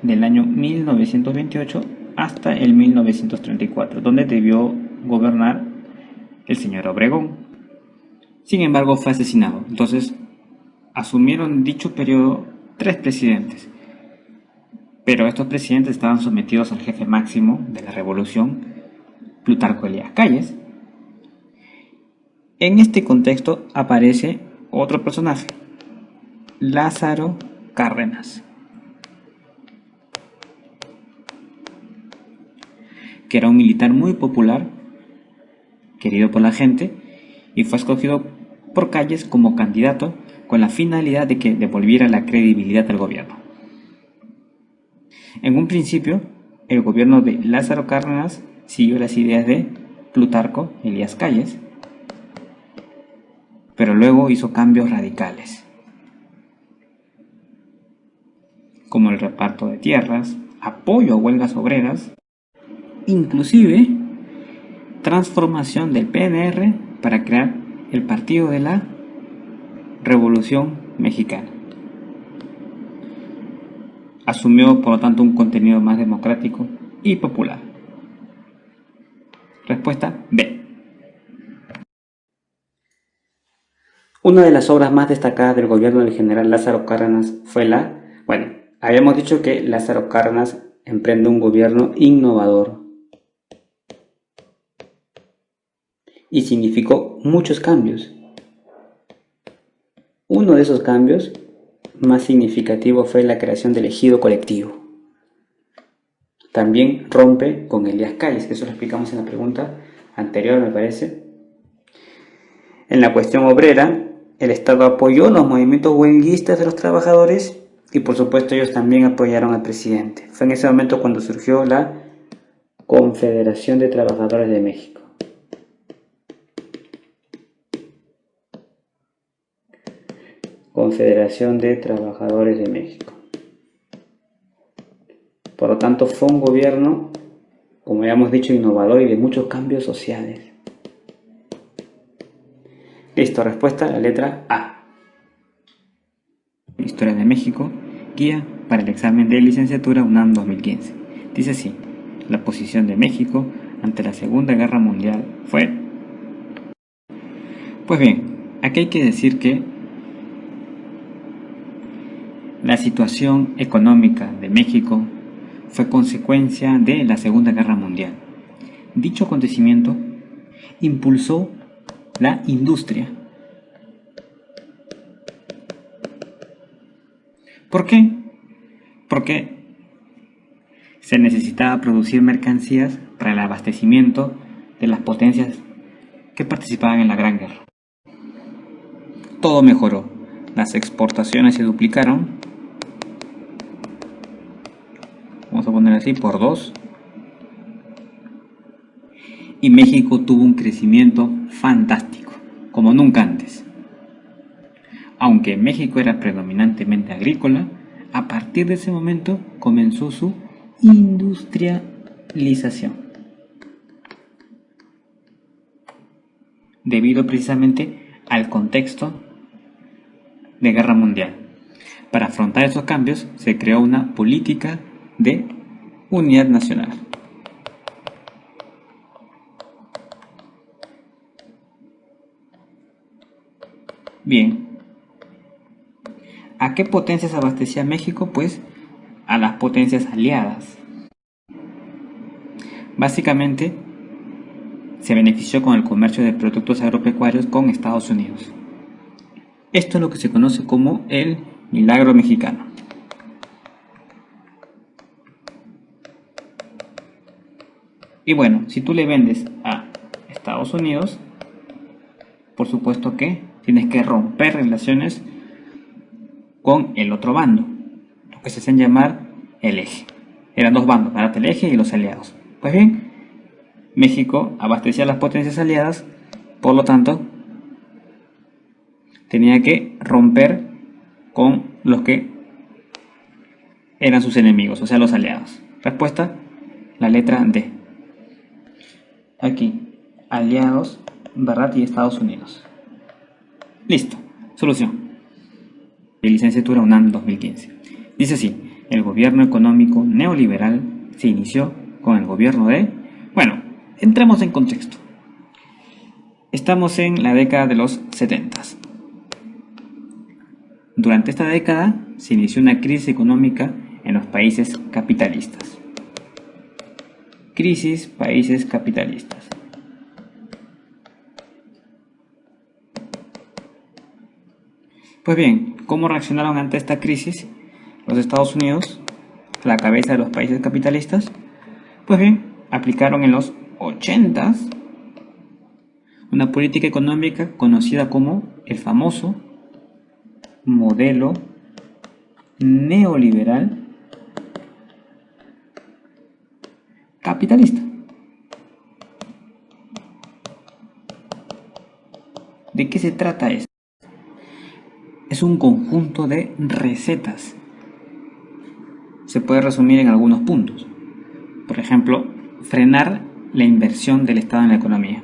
del año 1928 hasta el 1934, donde debió gobernar el señor Obregón. Sin embargo, fue asesinado. Entonces, asumieron dicho periodo 3 presidentes. Pero estos presidentes estaban sometidos al jefe máximo de la revolución, Plutarco Elías Calles. En este contexto aparece otro personaje, Lázaro Cárdenas, que era un militar muy popular, querido por la gente, y fue escogido por Calles como candidato con la finalidad de que devolviera la credibilidad al gobierno. En un principio, el gobierno de Lázaro Cárdenas siguió las ideas de Plutarco Elías Calles, pero luego hizo cambios radicales, como el reparto de tierras, apoyo a huelgas obreras, inclusive transformación del PNR para crear el Partido de la Revolución Mexicana. Asumió, por lo tanto, un contenido más democrático y popular. Respuesta B. Una de las obras más destacadas del gobierno del general Lázaro Cárdenas fue habíamos dicho que Lázaro Cárdenas emprende un gobierno innovador y significó muchos cambios. Uno de esos cambios más significativo fue la creación del ejido colectivo. También rompe con Elías Calles, que eso lo explicamos en la pregunta anterior, me parece. En la cuestión obrera, el Estado apoyó los movimientos huelguistas de los trabajadores y por supuesto ellos también apoyaron al presidente. Fue en ese momento cuando surgió la Confederación de Trabajadores de México. Confederación de Trabajadores de México. Por lo tanto, fue un gobierno, como ya hemos dicho, innovador y de muchos cambios sociales. Listo, respuesta, la letra A. Historia de México, guía para el examen de licenciatura UNAM 2015. Dice así: la posición de México ante la Segunda Guerra Mundial fue... Pues bien, aquí hay que decir que la situación económica de México fue consecuencia de la Segunda Guerra Mundial. Dicho acontecimiento impulsó la industria. ¿Por qué? Porque se necesitaba producir mercancías para el abastecimiento de las potencias que participaban en la Gran Guerra. Todo mejoró. Las exportaciones se duplicaron. Vamos a poner así, por 2. Y México tuvo un crecimiento fantástico, como nunca antes. Aunque México era predominantemente agrícola, a partir de ese momento comenzó su industrialización, debido precisamente al contexto de guerra mundial. Para afrontar esos cambios se creó una política de unidad nacional. Bien, ¿a qué potencias abastecía México? Pues a las potencias aliadas. Básicamente se benefició con el comercio de productos agropecuarios con Estados Unidos. Esto es lo que se conoce como el milagro mexicano. Y bueno, si tú le vendes a Estados Unidos, por supuesto que tienes que romper relaciones con el otro bando, lo que se hacen llamar el eje. Eran dos bandos, el eje y los aliados. Pues bien, México abastecía a las potencias aliadas, por lo tanto, tenía que romper con los que eran sus enemigos, o sea, los aliados. Respuesta, la letra D. Aquí, aliados, ¿verdad? Y Estados Unidos. Listo, solución. De licenciatura UNAM 2015. Dice así: el gobierno económico neoliberal se inició con el gobierno de... Bueno, entremos en contexto. Estamos en la década de los 70. Durante esta década se inició una crisis económica en los países capitalistas. Crisis, países capitalistas. Pues bien, ¿cómo reaccionaron ante esta crisis los Estados Unidos, a la cabeza de los países capitalistas? Pues bien, aplicaron en los 80s una política económica conocida como el famoso modelo neoliberal capitalista. ¿De qué se trata esto? Es un conjunto de recetas. Se puede resumir en algunos puntos. Por ejemplo, frenar la inversión del Estado en la economía.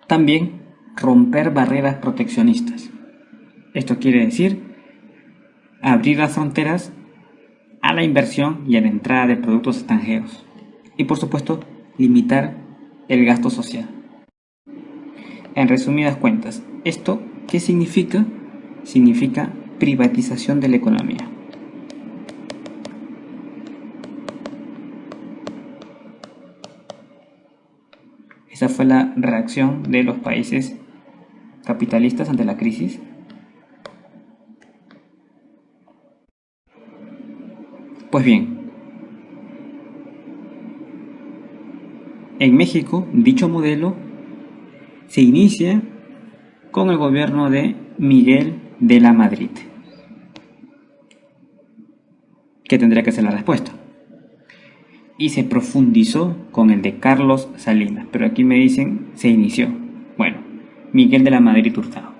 También romper barreras proteccionistas. Esto quiere decir abrir las fronteras a la inversión y a la entrada de productos extranjeros. Y por supuesto, limitar el gasto social. En resumidas cuentas, ¿esto qué significa? Significa privatización de la economía. Esa fue la reacción de los países capitalistas ante la crisis. Pues bien, en México dicho modelo se inicia con el gobierno de Miguel de la Madrid. ¿Qué tendría que ser la respuesta? Y se profundizó con el de Carlos Salinas, pero aquí me dicen se inició. Bueno, Miguel de la Madrid Hurtado.